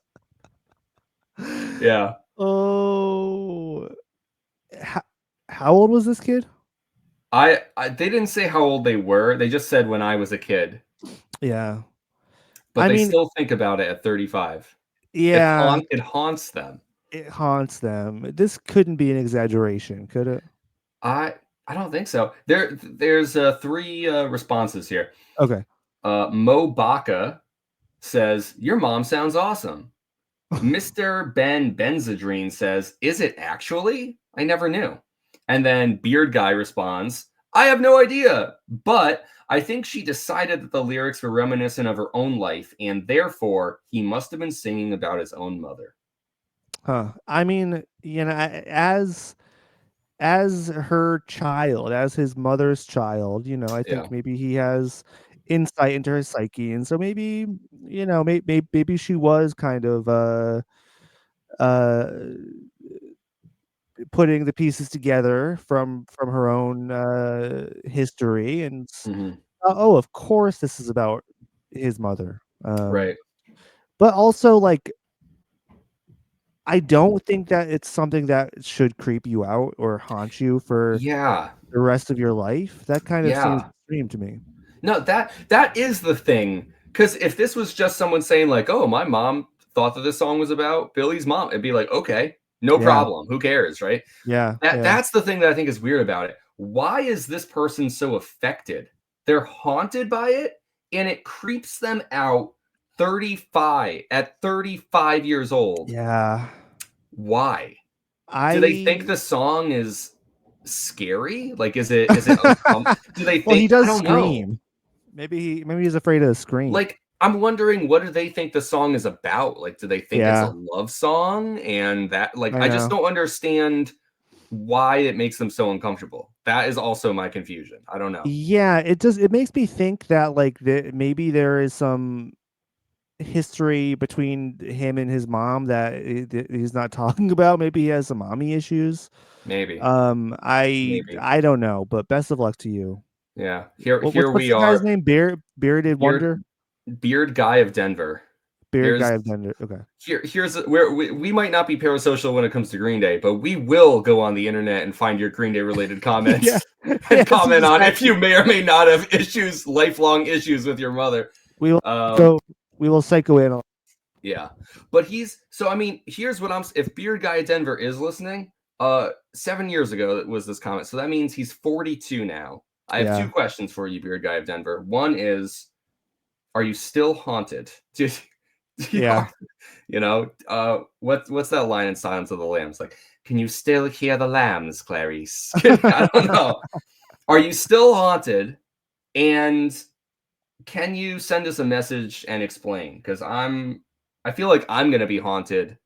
Yeah. Oh. How old was this kid? They didn't say how old they were. They just said when I was a kid. Yeah. But they still think about it at 35. Yeah. It haunts them. It haunts them. This couldn't be an exaggeration, could it? I don't think so. There's 3 responses here. Okay. Mo Baca says, "Your mom sounds awesome." Mr. Ben Benzadrine says, "Is it actually? I never knew." And then Beard Guy responds, "I have no idea, but I think she decided that the lyrics were reminiscent of her own life, and therefore he must have been singing about his own mother." Huh. I mean, as her child, as his mother's child, I think maybe he has insight into her psyche, and so maybe maybe she was kind of putting the pieces together from her own history, and oh, of course this is about his mother, right? But also, like, I don't think that it's something that should creep you out or haunt you for the rest of your life. That kind of seems extreme to me. No, that is the thing Because if this was just someone saying like, "Oh, my mom thought that this song was about Billy's mom," it'd be like, okay, no problem. Who cares, right? Yeah. That's the thing that I think is weird about it. Why is this person so affected? They're haunted by it, and it creeps them out 35 years old. Yeah. Why? Do they think the song is scary? Like, is it do they think? Well, he does I don't scream. know. Maybe he's afraid of the scream. Like, I'm wondering, what do they think the song is about? Like, do they think it's a love song? And that, like, I just don't understand why it makes them so uncomfortable. That is also my confusion. I don't know. Yeah, it makes me think that like maybe there is some history between him and his mom that he's not talking about. Maybe he has some mommy issues. Maybe. I don't know, but best of luck to you. Yeah. Here what's we the are. Guy's name? Bearded Wonder? Beard Guy of Denver. Guy of Denver. Okay. Here's where we might not be parasocial when it comes to Green Day, but we will go on the internet and find your Green Day related comments and comment on if you may or may not have lifelong issues with your mother. We will we will psychoanalyze. Yeah, but here's what if Beard Guy of Denver is listening, 7 years ago was this comment, so that means he's 42 now. I have 2 questions for you, Beard Guy of Denver. One is, are you still haunted? Yeah. What's that line in Silence of the Lambs? Like, can you still hear the lambs, Clarice? I don't know. Are you still haunted? And can you send us a message and explain? Because I feel like I'm going to be haunted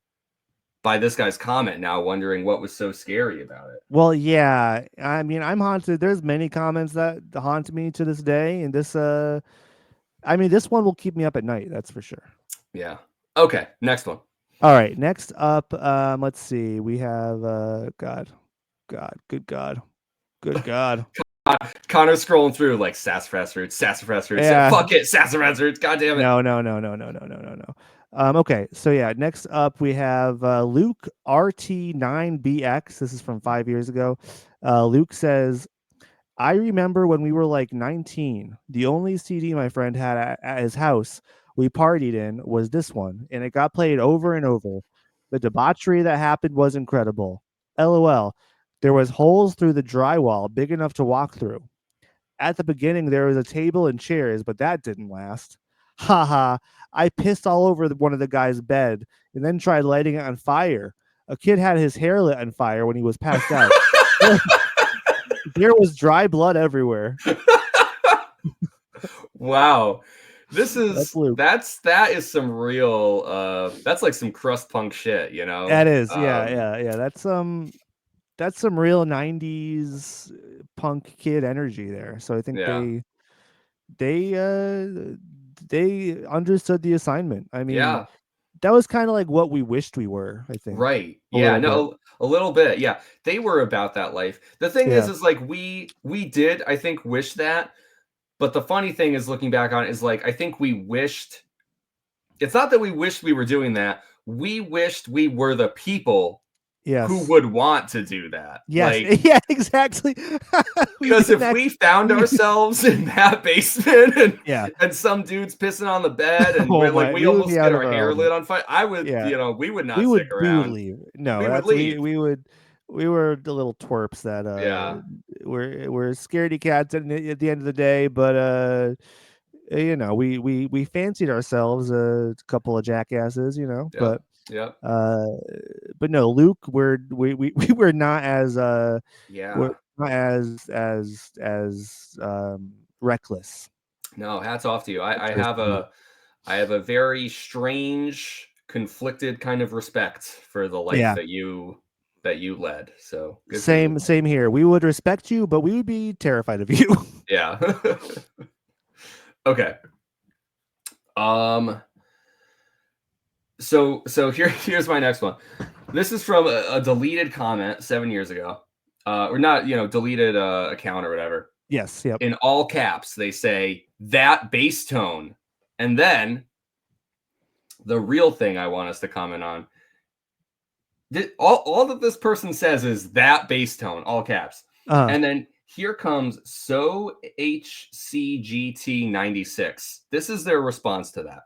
by this guy's comment now, wondering what was so scary about it. Well, yeah. I mean, I'm haunted. There's many comments that haunt me to this day. And this this one will keep me up at night. That's for sure. Yeah. Okay. Next one. All right. Next up, let's see. We have good God. Connor's scrolling through like Sassafras Roots. Yeah. Fuck it, Sassafras Roots. God damn it. No. Okay, so yeah, next up we have Luke RT9BX. This is from 5 years ago. Luke says, I remember when we were like 19, the only CD my friend had at his house we partied in was this one, and it got played over and over. The debauchery that happened was incredible. LOL. There was holes through the drywall big enough to walk through. At the beginning, there was a table and chairs, but that didn't last. Haha. I pissed all over one of the guy's bed and then tried lighting it on fire. A kid had his hair lit on fire when he was passed out. There was dry blood everywhere. Wow. That is some real that's like some crust punk shit, you know. That is. Yeah. That's some real 90s punk kid energy there. So I think they understood the assignment. I mean, that was kind of like what we wished we were, I think. Right. Yeah, a little bit. Yeah. They were about that life. The thing is like we did, I think, wish that. But the funny thing is, looking back on it, is like I think we wished. It's not that we wished we were doing that. We wished we were the people who would want to do that. Yes. Like, yeah, exactly. Because if we found ourselves in that basement and some dude's pissing on the bed and we almost get our hair lit on fire, I would, we would not stick around. We would leave. No, we would leave. We were the little twerps that we're scaredy cats at the end of the day, but we fancied ourselves a couple of jackasses, but but no, Luke, we were not as we're not as reckless. No, hats off to you. I have a very strange, conflicted kind of respect for the life that you led. So same here. We would respect you, but we would be terrified of you. Yeah. Okay. So here's my next one. This is from a deleted comment 7 years ago, or not, deleted account or whatever. Yes. Yep. In all caps, they say that bass tone, and then the real thing I want us to comment on. All that this person says is that bass tone, all caps, and then Here comes So HCGT 96. This is their response to that.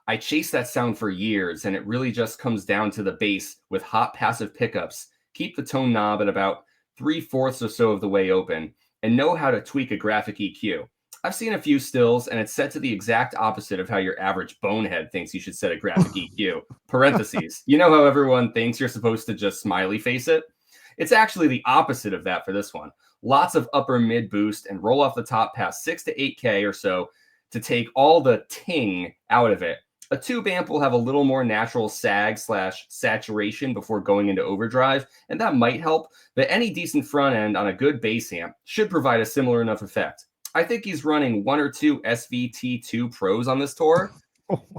I chased that sound for years, and it really just comes down to the bass with hot passive pickups. Keep the tone knob at about 3/4 or so of the way open, and know how to tweak a graphic EQ. I've seen a few stills, and it's set to the exact opposite of how your average bonehead thinks you should set a graphic EQ. Parentheses. You know how everyone thinks you're supposed to just smiley face it? It's actually the opposite of that for this one. Lots of upper mid boost and roll off the top past 6 to 8K or so to take all the ting out of it. A tube amp will have a little more natural sag/saturation before going into overdrive, and that might help, but any decent front end on a good bass amp should provide a similar enough effect. I think he's running 1 or 2 SVT2 Pros on this tour.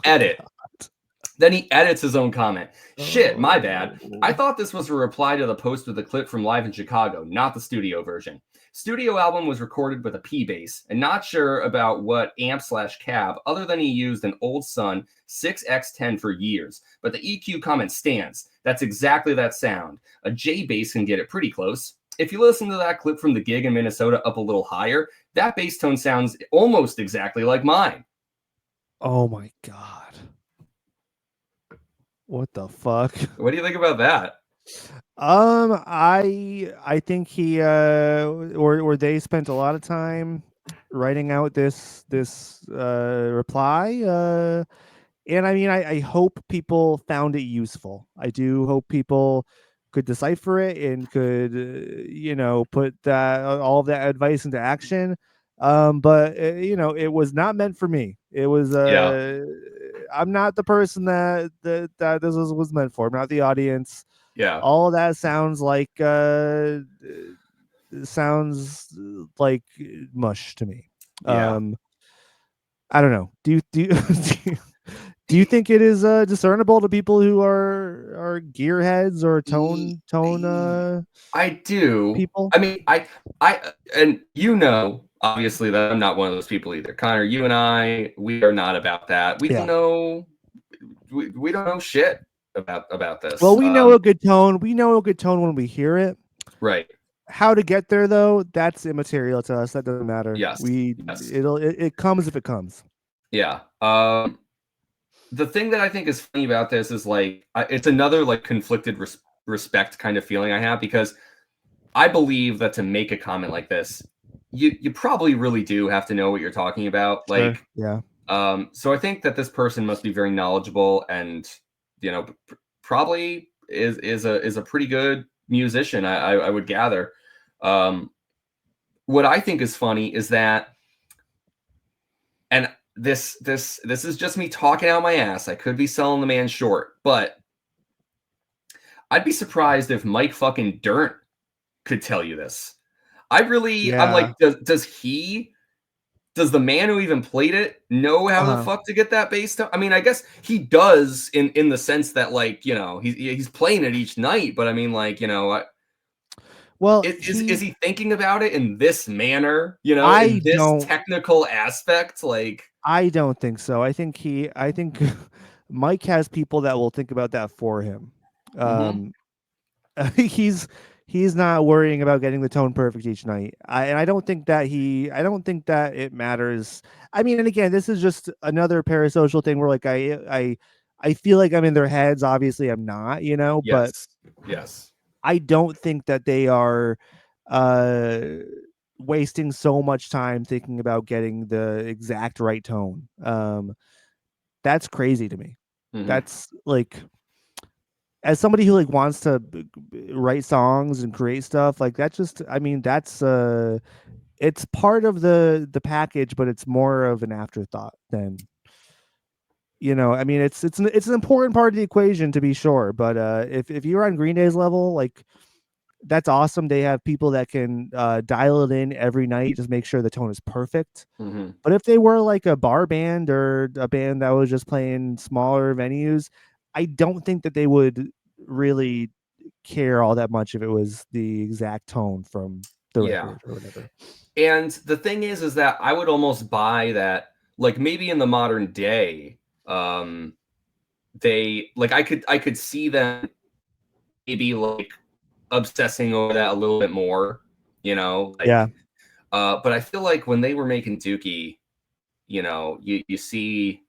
Edit. God. Then he edits his own comment. Shit, my bad. I thought this was a reply to the post with the clip from Live in Chicago, not the studio version. Studio album was recorded with a P bass, and not sure about what amp/cab, other than he used an old Sun 6X10 for years. But the EQ comment stands. That's exactly that sound. A J bass can get it pretty close. If you listen to that clip from the gig in Minnesota up a little higher, that bass tone sounds almost exactly like mine. Oh my God. What the fuck? What do you think about that? I think he or they spent a lot of time writing out this reply. And I mean, I hope people found it useful. I do hope people could decipher it and could put that all of that advice into action. But it was not meant for me. It was I'm not the person that this was meant for. I'm not the audience. Yeah. All of that sounds like mush to me. Yeah. I don't know. Do you think it is discernible to people who are gearheads or tone? I do. People. I mean, I and obviously that I'm not one of those people either. Connor, you and I, we are not about that. We don't know. We don't know shit about this. Well, we know a good tone. We know a good tone when we hear it. Right. How to get there though, that's immaterial to us. That doesn't matter. Yes. It comes if it comes. Yeah. The thing that I think is funny about this is it's another conflicted respect kind of feeling I have, because I believe that to make a comment like this, you probably really do have to know what you're talking about. Yeah. So I think that this person must be very knowledgeable and probably is a pretty good musician. I would gather. What I think is funny is that, and this is just me talking out my ass. I could be selling the man short, but I'd be surprised if Mike fucking Dirnt could tell you this. I'm like, does the man who even played it know how the fuck to get that bass tone? I mean, I guess he does in the sense that he's playing it each night, but I mean well, is he thinking about it in this manner? In this technical aspect? I don't think so. I think Mike has people that will think about that for him. He's not worrying about getting the tone perfect each night. I don't think that it matters. I mean, and again, this is just another parasocial thing where I feel like I'm in their heads. Obviously I'm not, but yes. I don't think that they are wasting so much time thinking about getting the exact right tone. That's crazy to me. That's as somebody who wants to write songs and create stuff that's it's part of the package, but it's more of an afterthought than I mean, it's an important part of the equation, to be sure, but if you're on Green Day's level, that's awesome. They have people that can dial it in every night, just make sure the tone is perfect. But if they were a bar band or a band that was just playing smaller venues, I don't think that they would really care all that much if it was the exact tone from the record or whatever. And the thing is that I would almost buy that, maybe in the modern day, they I could see them maybe obsessing over that a little bit more, you know. Like, yeah. But I feel like when they were making Dookie, you know, you see,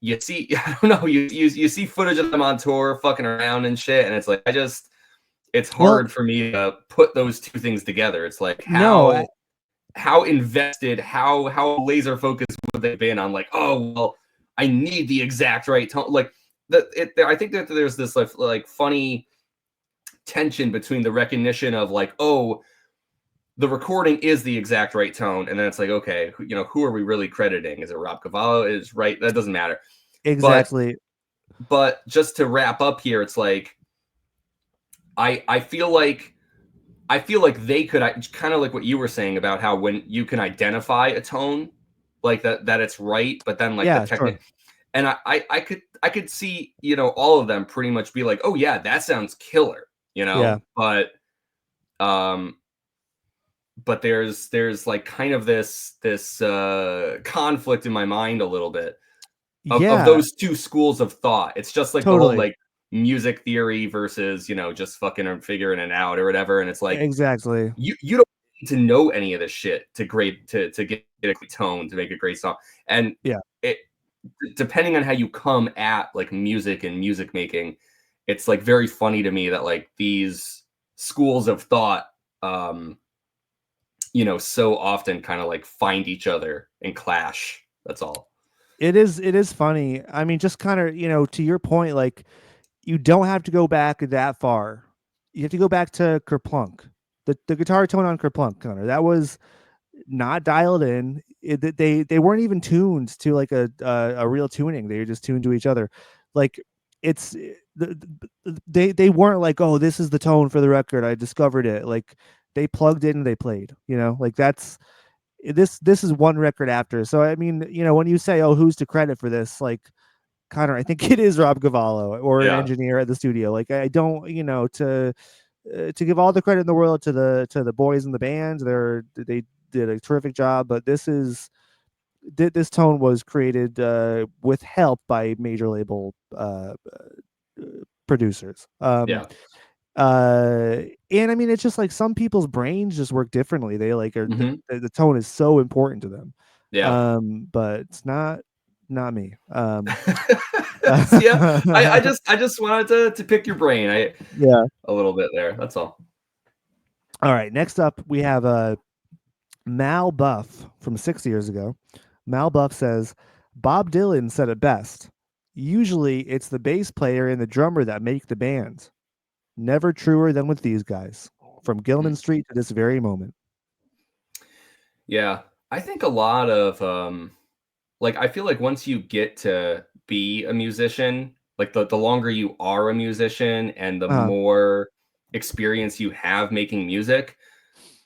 I don't know, you see footage of them on tour fucking around and shit, and it's like it's hard for me to put those two things together. It's like how invested, how laser focused would they been on like, oh well, I need the exact right tone. Like I think that there's this like funny tension between the recognition of like, oh, the recording is the exact right tone, and then it's like, okay, you know, who are we really crediting? Is it Rob Cavallo? Is right? That doesn't matter. Exactly. But just to wrap up here, it's like I feel like they could, kind of like what you were saying about how when you can identify a tone like that it's right, but then like the technique, and I could see, you know, all of them pretty much be like, oh yeah, that sounds killer, you know. But there's like kind of this conflict in my mind a little bit of those two schools of thought. It's just like the whole like music theory versus, you know, just fucking figuring it out or whatever. And it's like, exactly, you don't need to know any of this shit to get a tone to make a great song. And it, depending on how you come at like music and music making, it's like very funny to me that like these schools of thought, you know, so often kind of like find each other and clash. That's all. It is funny. I mean, just kind of, you know, to your point, like, you don't have to go back that far. You have to go back to Kerplunk. The guitar tone on Kerplunk, Connor, that was not dialed in. They weren't even tuned to like a real tuning. They were just tuned to each other. Like, it's they weren't like, oh, this is the tone for the record, I discovered it. Like, they plugged in and they played, you know, like this is one record after. So I mean, you know, when you say, oh, who's to credit for this, like, Connor, I think it is Rob Cavallo or an engineer at the studio. Like, I don't, you know, to give all the credit in the world to the boys in the band. They did a terrific job, but this tone was created with help by major label producers. And I mean, it's just like some people's brains just work differently. They like the tone is so important to them. But it's not me. I just wanted to pick your brain. A little bit there. That's all. All right. Next up, we have Mal Buff from 6 years ago. Mal Buff says, Bob Dylan said it best. Usually, it's the bass player and the drummer that make the band. Never truer than with these guys. From Gilman Street to this very moment. Yeah, I think a lot of like, I feel like once you get to be a musician, like the longer you are a musician and the more experience you have making music,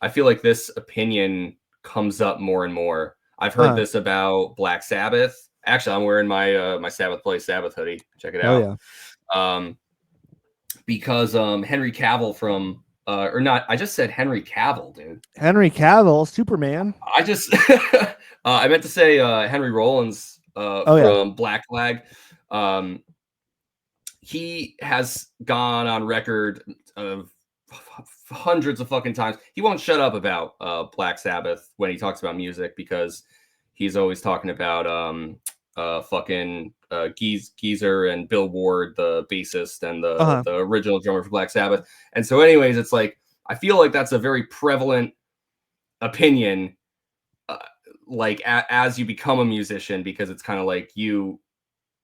I feel like this opinion comes up more and more. I've heard this about Black Sabbath. Actually, I'm wearing my my Sabbath Play Sabbath hoodie. Check it out. Because Henry Cavill from or not, I just said Henry Cavill, dude. Henry Cavill, Superman. I just I meant to say Henry Rollins from Black Flag. He has gone on record of hundreds of fucking times. He won't shut up about Black Sabbath when he talks about music, because he's always talking about fucking Geezer and Bill Ward, the bassist and the original drummer for Black Sabbath. And so anyways, it's like, I feel like that's a very prevalent opinion, like as you become a musician, because it's kind of like you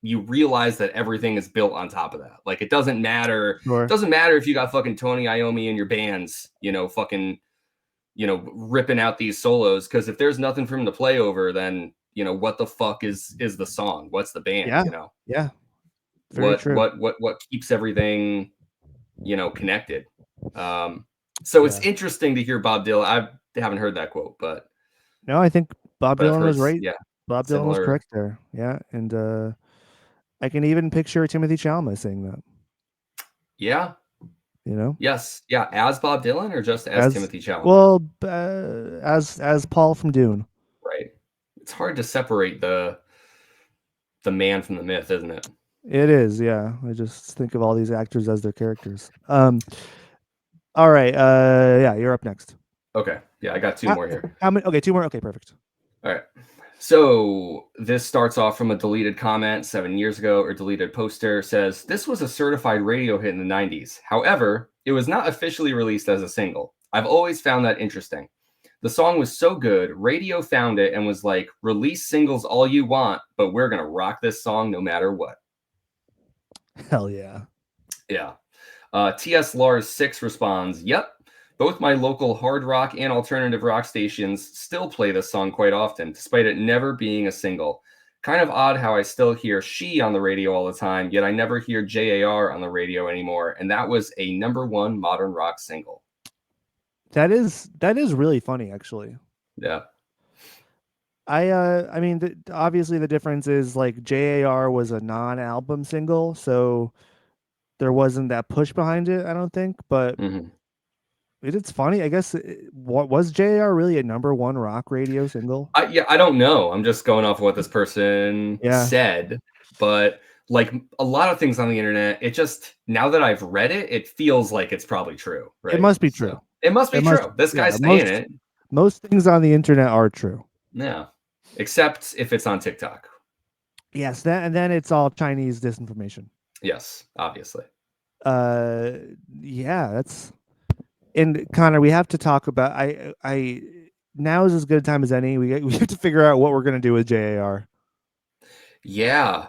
realize that everything is built on top of that. Like, it doesn't matter. It doesn't matter if you got fucking Tony Iommi in your bands, you know, fucking, you know, ripping out these solos. Because if there's nothing for him to play over, then, you know, what the fuck is the song? What's the band? Yeah. You know? Yeah. Very true. What keeps everything, you know, connected? So it's interesting to hear Bob Dylan. I haven't heard that quote, but no, I think Bob Dylan was right. Yeah. Bob Dylan was correct there. Yeah. And I can even picture Timothy Chalamet saying that. Yeah. You know? Yes. Yeah. As Bob Dylan or just as Timothy Chalamet? Well, as Paul from Dune. Right. It's hard to separate the man from the myth, isn't it? It is, yeah. I just think of all these actors as their characters. All right. Yeah, you're up next. Okay. Yeah, I got two more here. How many? Okay, two more. Okay, perfect. All right. So this starts off from a deleted comment 7 years ago, or deleted poster says, "This was a certified radio hit in the 90s. However, it was not officially released as a single. I've always found that interesting. The song was so good, radio found it and was like, release singles all you want, but we're going to rock this song no matter what." Hell yeah. Yeah. TS Lars 6 responds, "Yep. Both my local hard rock and alternative rock stations still play this song quite often, despite it never being a single. Kind of odd how I still hear She on the radio all the time, yet I never hear JAR on the radio anymore, and that was a #1 modern rock single." That is really funny, actually. Yeah. I mean, obviously the difference is like JAR was a non-album single, so there wasn't that push behind it, I don't think, but it's funny. I guess what was JAR really a #1 rock radio single? I don't know. I'm just going off of what this person said, but like a lot of things on the internet, it just, now that I've read it, it feels like it's probably true, right? It must be true. So, it must be true. This guy's saying it. Most things on the internet are true. Yeah. Except if it's on TikTok. Yes, and then it's all Chinese disinformation. Yes, obviously. Yeah, that's. And Connor, we have to talk about. I now is as good a time as any. We have to figure out what we're gonna do with JAR. Yeah.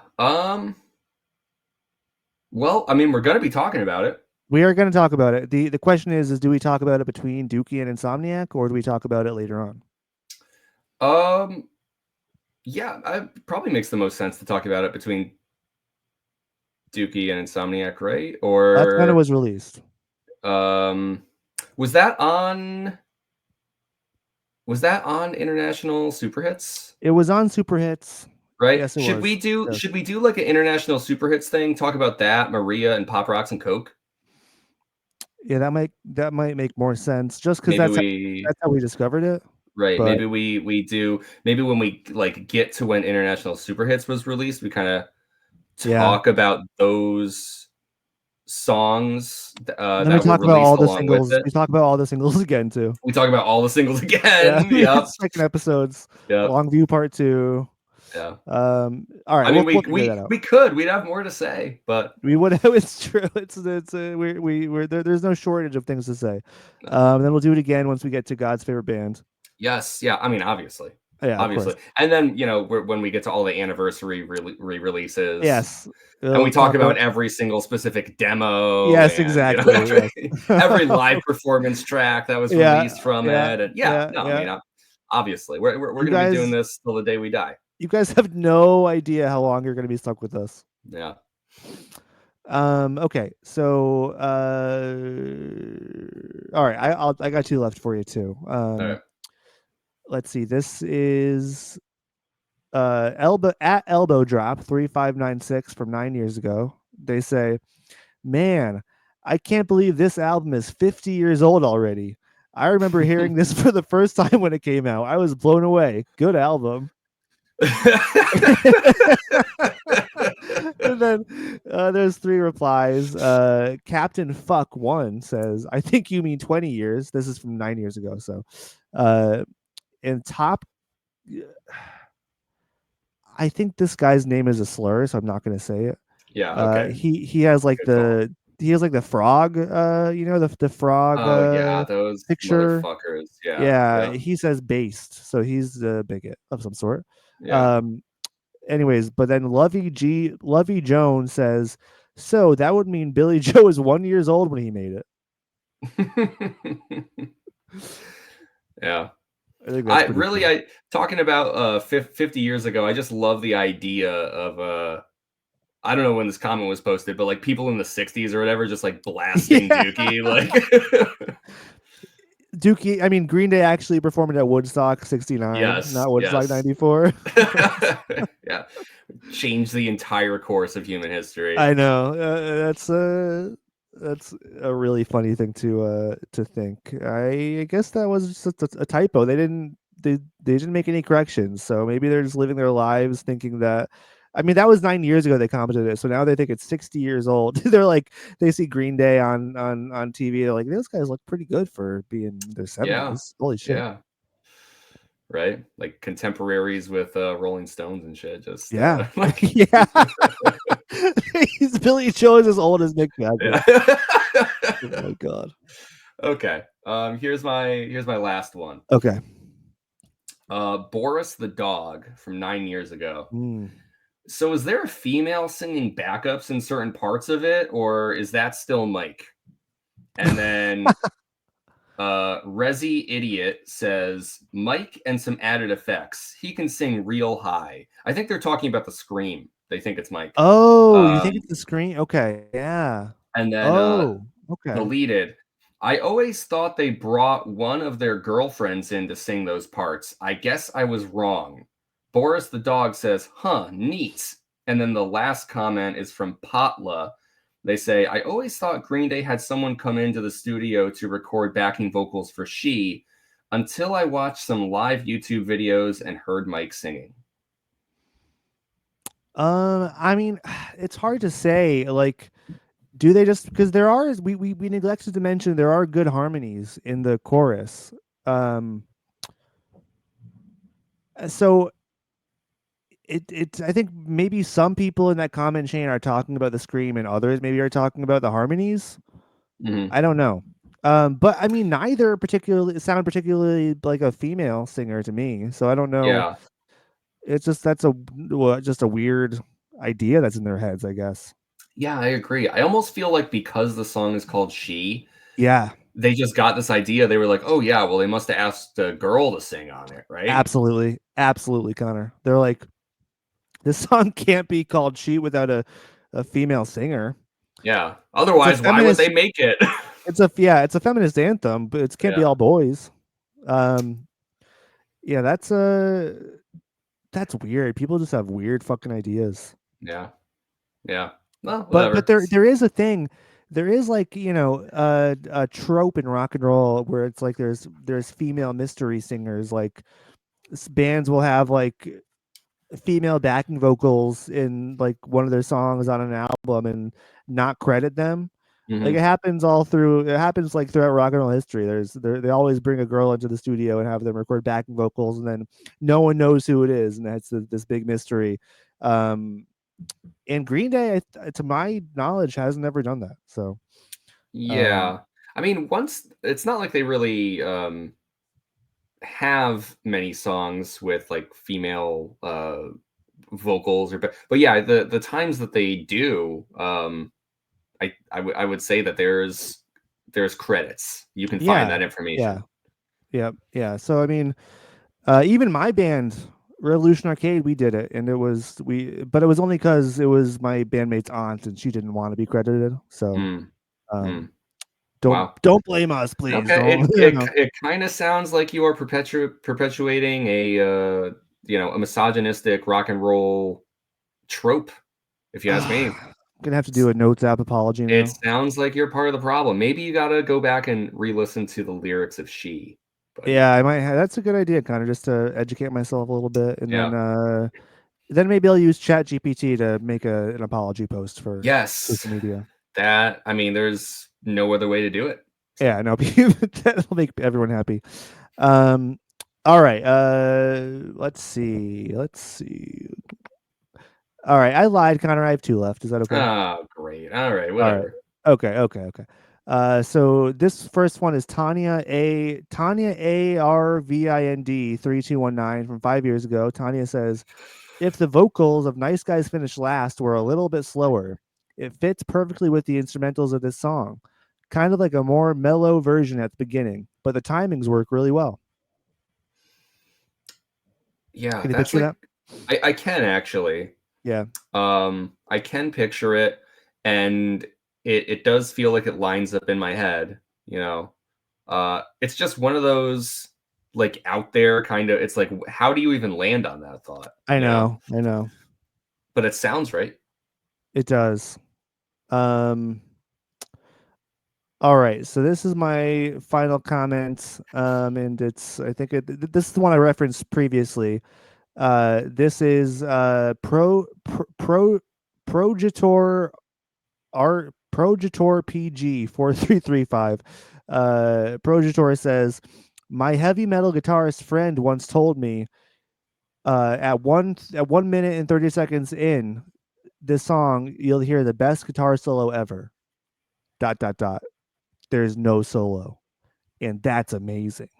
Well, I mean, we're gonna be talking about it. We are going to talk about it. The question is do we talk about it between Dookie and Insomniac, or do we talk about it later on? Yeah, it probably makes the most sense to talk about it between Dookie and Insomniac, right? Or that's when it was released. Was that on International Super Hits? It was on Super Hits. Right? Yes, should we do like an International Super Hits thing? Talk about that, Maria and Pop Rocks and Coke? Yeah, that might make more sense, just because that's how we discovered it. Right. But maybe we do. Maybe when we like get to when International Super Hits was released, we kind of talk about those songs. Then we talk about all the singles. We talk about all the singles again too. We talk about all the singles again. Yeah. Second episodes. Yeah. Longview Part 2. Yeah. All right. I mean, we could. We'd have more to say, but we would. It's true. We're there's no shortage of things to say. Then we'll do it again once we get to God's Favorite Band. Yes. Yeah. I mean, obviously. Yeah. Obviously. And then when we get to all the anniversary re-releases. Yes. And we talk about every single specific demo. Yes, exactly. Every live performance track that was released from it. And I mean, obviously, we're going to be doing this till the day we die. You guys have no idea how long you're going to be stuck with us. Yeah. Okay. So, all right. I got two left for you too. All right. Let's see. This is Elbow Drop 3596 from 9 years ago. They say, "Man, I can't believe this album is 50 years old already. I remember hearing this for the first time when it came out. I was blown away. Good album." And then there's 3 replies. Captain Fuck 1 says, "I think you mean 20 years. This is from 9 years ago. So, and top, I think this guy's name is a slur, so I'm not going to say it. Yeah. Okay. He has like he has like the frog, the frog. Oh yeah, those picture motherfuckers. Yeah. He says based, so he's a bigot of some sort. Yeah. Anyways, but then Lovey Jones says, "So that would mean Billy Joe was 1 year old when he made it." Yeah. I talking about 50 years ago, I just love the idea of I don't know when this comment was posted, but like people in the 60s or whatever just like blasting Dookie like Dookie, I mean, Green Day actually performed at Woodstock 69, not Woodstock 94. Yeah. Changed the entire course of human history. I know. That's a really funny thing to think. I guess that was just a typo. They didn't make any corrections, so maybe they're just living their lives thinking that I mean, that was 9 years ago they commented it, so now they think it's 60 years old. They're like, they see Green Day on TV. They're like, those guys look pretty good for being their 70s. Yeah. Holy shit! Yeah. Right, like contemporaries with Rolling Stones and shit. Just yeah, like yeah. He's Billy Joe is as old as Mick Jagger. Yeah. Oh my god. Okay. Here's my last one. Okay. Boris the dog from 9 years ago. Mm. So is there a female singing backups in certain parts of it, or is that still Mike? And then Resi Idiot says Mike and some added effects. He can sing real high. I think they're talking about the scream. They think it's Mike. Oh, you think it's the scream? Okay, yeah. And then okay. Deleted. I always thought they brought one of their girlfriends in to sing those parts. I guess I was wrong. Boris the dog says, huh, neat. And then the last comment is from Potla. They say, I always thought Green Day had someone come into the studio to record backing vocals for She until I watched some live YouTube videos and heard Mike singing. I mean, it's hard to say. Like, do they just, because there are, we neglected to mention there are good harmonies in the chorus. So it I think maybe some people in that comment chain are talking about the scream and others maybe are talking about the harmonies. Mm-hmm. I don't know. But I mean, neither particularly sound particularly like a female singer to me. So I don't know. Yeah. It's just just a weird idea that's in their heads, I guess. Yeah, I agree. I almost feel like because the song is called She, yeah, they just got this idea. They were like, oh yeah, well, they must have asked a girl to sing on it, right? Absolutely, Connor. They're like, this song can't be called She without a female singer. Yeah. Otherwise, why would they make it? It's a feminist anthem, but it can't be all boys. Yeah, that's weird. People just have weird fucking ideas. Yeah. Yeah. Well, but there is a thing. There is like, a trope in rock and roll where it's like there's female mystery singers. Like bands will have like female backing vocals in like one of their songs on an album and not credit them. Mm-hmm. Like it happens like throughout rock and roll history. They always bring a girl into the studio and have them record backing vocals, and then no one knows who it is, and that's this big mystery. And Green Day, to my knowledge, has never done that. So yeah, I mean, once it's not like they really have many songs with like female vocals but yeah, the times that they do, I would say that there's credits. You can find that information. Yeah. So I mean, even my band Revolution Arcade, we did it, and but it was only because it was my bandmate's aunt, and she didn't want to be credited. So, don't blame us, please. Okay. It kind of sounds like you are perpetuating a misogynistic rock and roll trope, if you ask me. I'm gonna have to do a notes app apology now. It sounds like you're part of the problem. Maybe you gotta go back and re-listen to the lyrics of She. But yeah, I might have. That's a good idea, kind of just to educate myself a little bit, and then maybe I'll use ChatGPT to make an apology post for social media. That, I mean, there's no other way to do it. Yeah, no, that'll make everyone happy. All right. Let's see. All right, I lied, Connor. I have 2 left. Is that okay? Oh, great. All right, whatever. All right. Okay. So this first one is Tanya ARVIND 3219 from 5 years ago. Tanya says, if the vocals of Nice Guys Finish Last were a little bit slower, it fits perfectly with the instrumentals of this song. Kind of like a more mellow version at the beginning, but the timings work really well. Yeah, can you picture that? I can actually. Yeah. I can picture it, and it does feel like it lines up in my head, it's just one of those like out there kind of, it's like, how do you even land on that thought? I know. But it sounds right. It does. All right. So this is my final comment. And I think this is the one I referenced previously. This is Projitor PG 4335. Projitor says, my heavy metal guitarist friend once told me at 1 minute and 30 seconds in this song, you'll hear the best guitar solo ever. ... There's no solo, and that's amazing.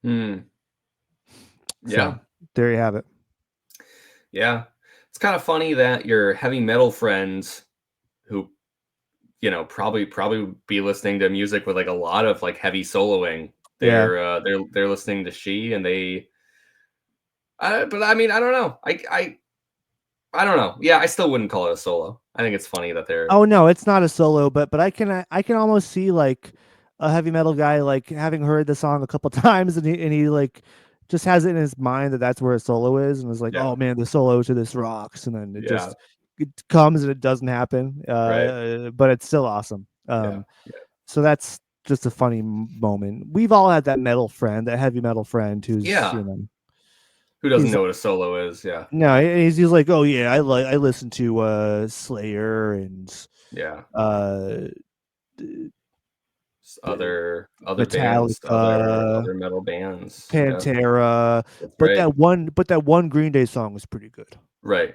Yeah. So, there you have it. Yeah. It's kind of funny that your heavy metal friends who, you know, probably be listening to music with like a lot of like heavy soloing. They're listening to She, and they but I mean, I don't know. I don't know. Yeah, I still wouldn't call it a solo. I think it's funny that they're... Oh no, it's not a solo, but I can almost see like a heavy metal guy like having heard the song a couple times, and he like just has it in his mind that that's where a solo is, and is like, oh man, the solo to this rocks, and then it comes and it doesn't happen. But it's still awesome. So that's just a funny moment. We've all had that metal friend, that heavy metal friend who's you know, who doesn't know what a solo is. No, he's like, oh yeah, I listen to Slayer and other Metallica, bands, other metal bands, Pantera. But that one Green Day song was pretty good. Right.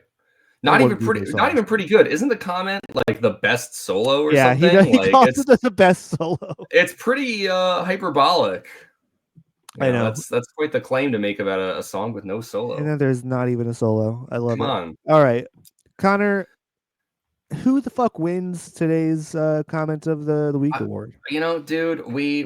Not even pretty good. Isn't the comment like the best solo or something? He calls it the best solo. It's pretty hyperbolic. I know. That's quite the claim to make about a song with no solo. And then there's not even a solo. I love it. Come on. All right, Connor, who the fuck wins today's comment of the week award? You know, dude, we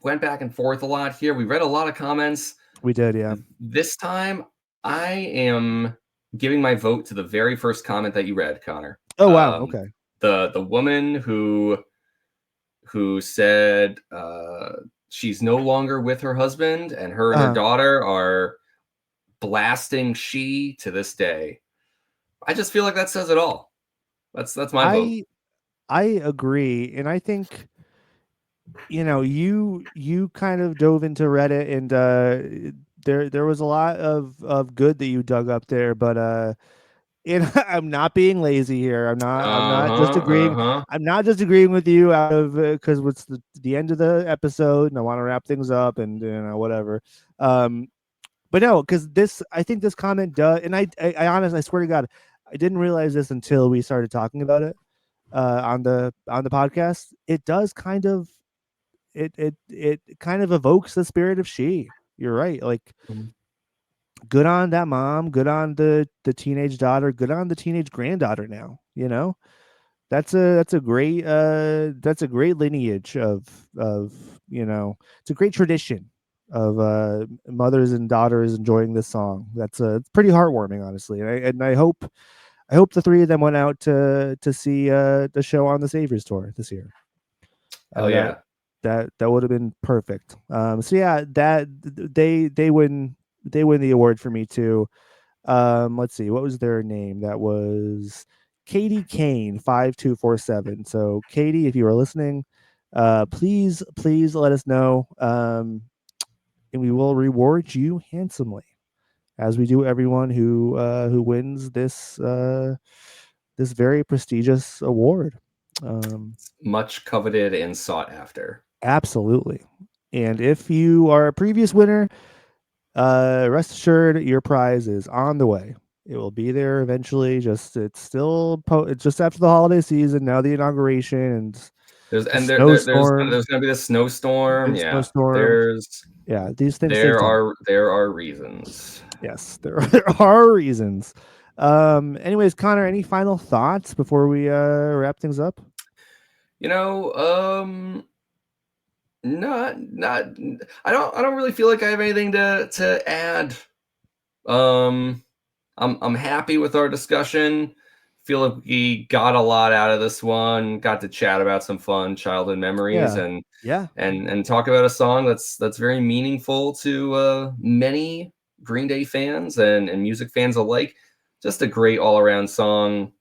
went back and forth a lot here. We read a lot of comments. We did, yeah. This time, I am giving my vote to the very first comment that you read, Connor. Oh wow, okay. The woman who said she's no longer with her husband, and her and her daughter are blasting She to this day. I just feel like that says it all. That's my vote. I agree, and I think, you know, you kind of dove into Reddit, and there was a lot of good that you dug up there, but and I'm not being lazy here. I'm not just agreeing. I'm not just agreeing with you out of because it's the end of the episode, and I want to wrap things up, and you know, whatever. But no, because I think this comment does, and I honestly, I swear to God, I didn't realize this until we started talking about it on the podcast. It does kind of it kind of evokes the spirit of She. You're right. Like, good on that mom, good on the teenage daughter, good on the teenage granddaughter now, you know. That's a great lineage of you know, it's a great tradition of mothers and daughters enjoying this song. That's it's pretty heartwarming, honestly. And I hope the three of them went out to see the show on the Saviors Tour this year. Oh yeah. That would have been perfect. So yeah, that they win the award for me too. Let's see, what was their name? That was Katie Kane 5247. So Katie, if you are listening, please let us know, and we will reward you handsomely, as we do everyone who wins this this very prestigious award. Much coveted and sought after. Absolutely. And if you are a previous winner, rest assured your prize is on the way. It will be there eventually. It's just after the holiday season, now the inauguration, and there's going to be the snowstorm. These things. There are reasons. Yes, there are reasons. Anyways, Connor, any final thoughts before we wrap things up? You know, not I don't really feel like I have anything to add. I'm happy with our discussion. Feel like we got a lot out of this one. Got to chat about some fun childhood memories and talk about a song that's very meaningful to many Green Day fans and music fans alike. Just a great all around song.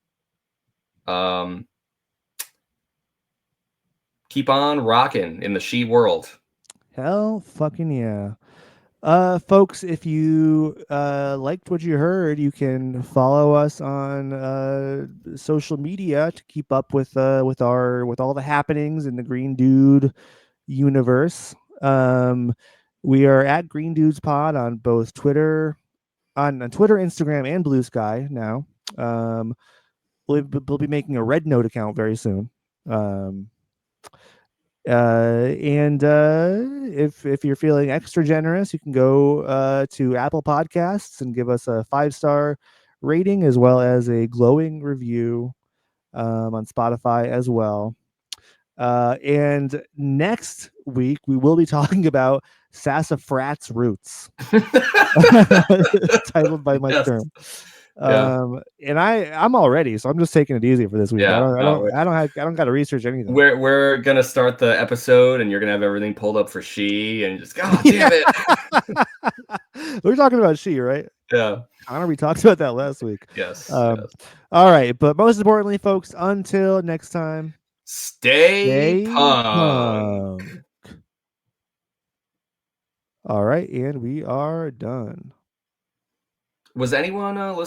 Keep on rocking in the She world. Hell fucking yeah. Folks, if you liked what you heard, you can follow us on social media to keep up with all the happenings in the Green Dude universe. We are at Green Dudes Pod on both Twitter, Instagram, and Blue Sky now. We'll be making a Red Note account very soon. If you're feeling extra generous, you can go to Apple Podcasts and give us a 5-star rating as well as a glowing review on Spotify as well. And next week we will be talking about Sassafrat's Roots, titled by Mike Sturm. And I'm all ready, so I'm just taking it easy for this week. I don't got to research anything. We're gonna start the episode, and you're gonna have everything pulled up for She, and just God damn it. We're talking about She, right? Yeah. Connor, we talked about that last week. Yes. All right, but most importantly, folks, until next time, stay punk. All right, and we are done. Was anyone listening?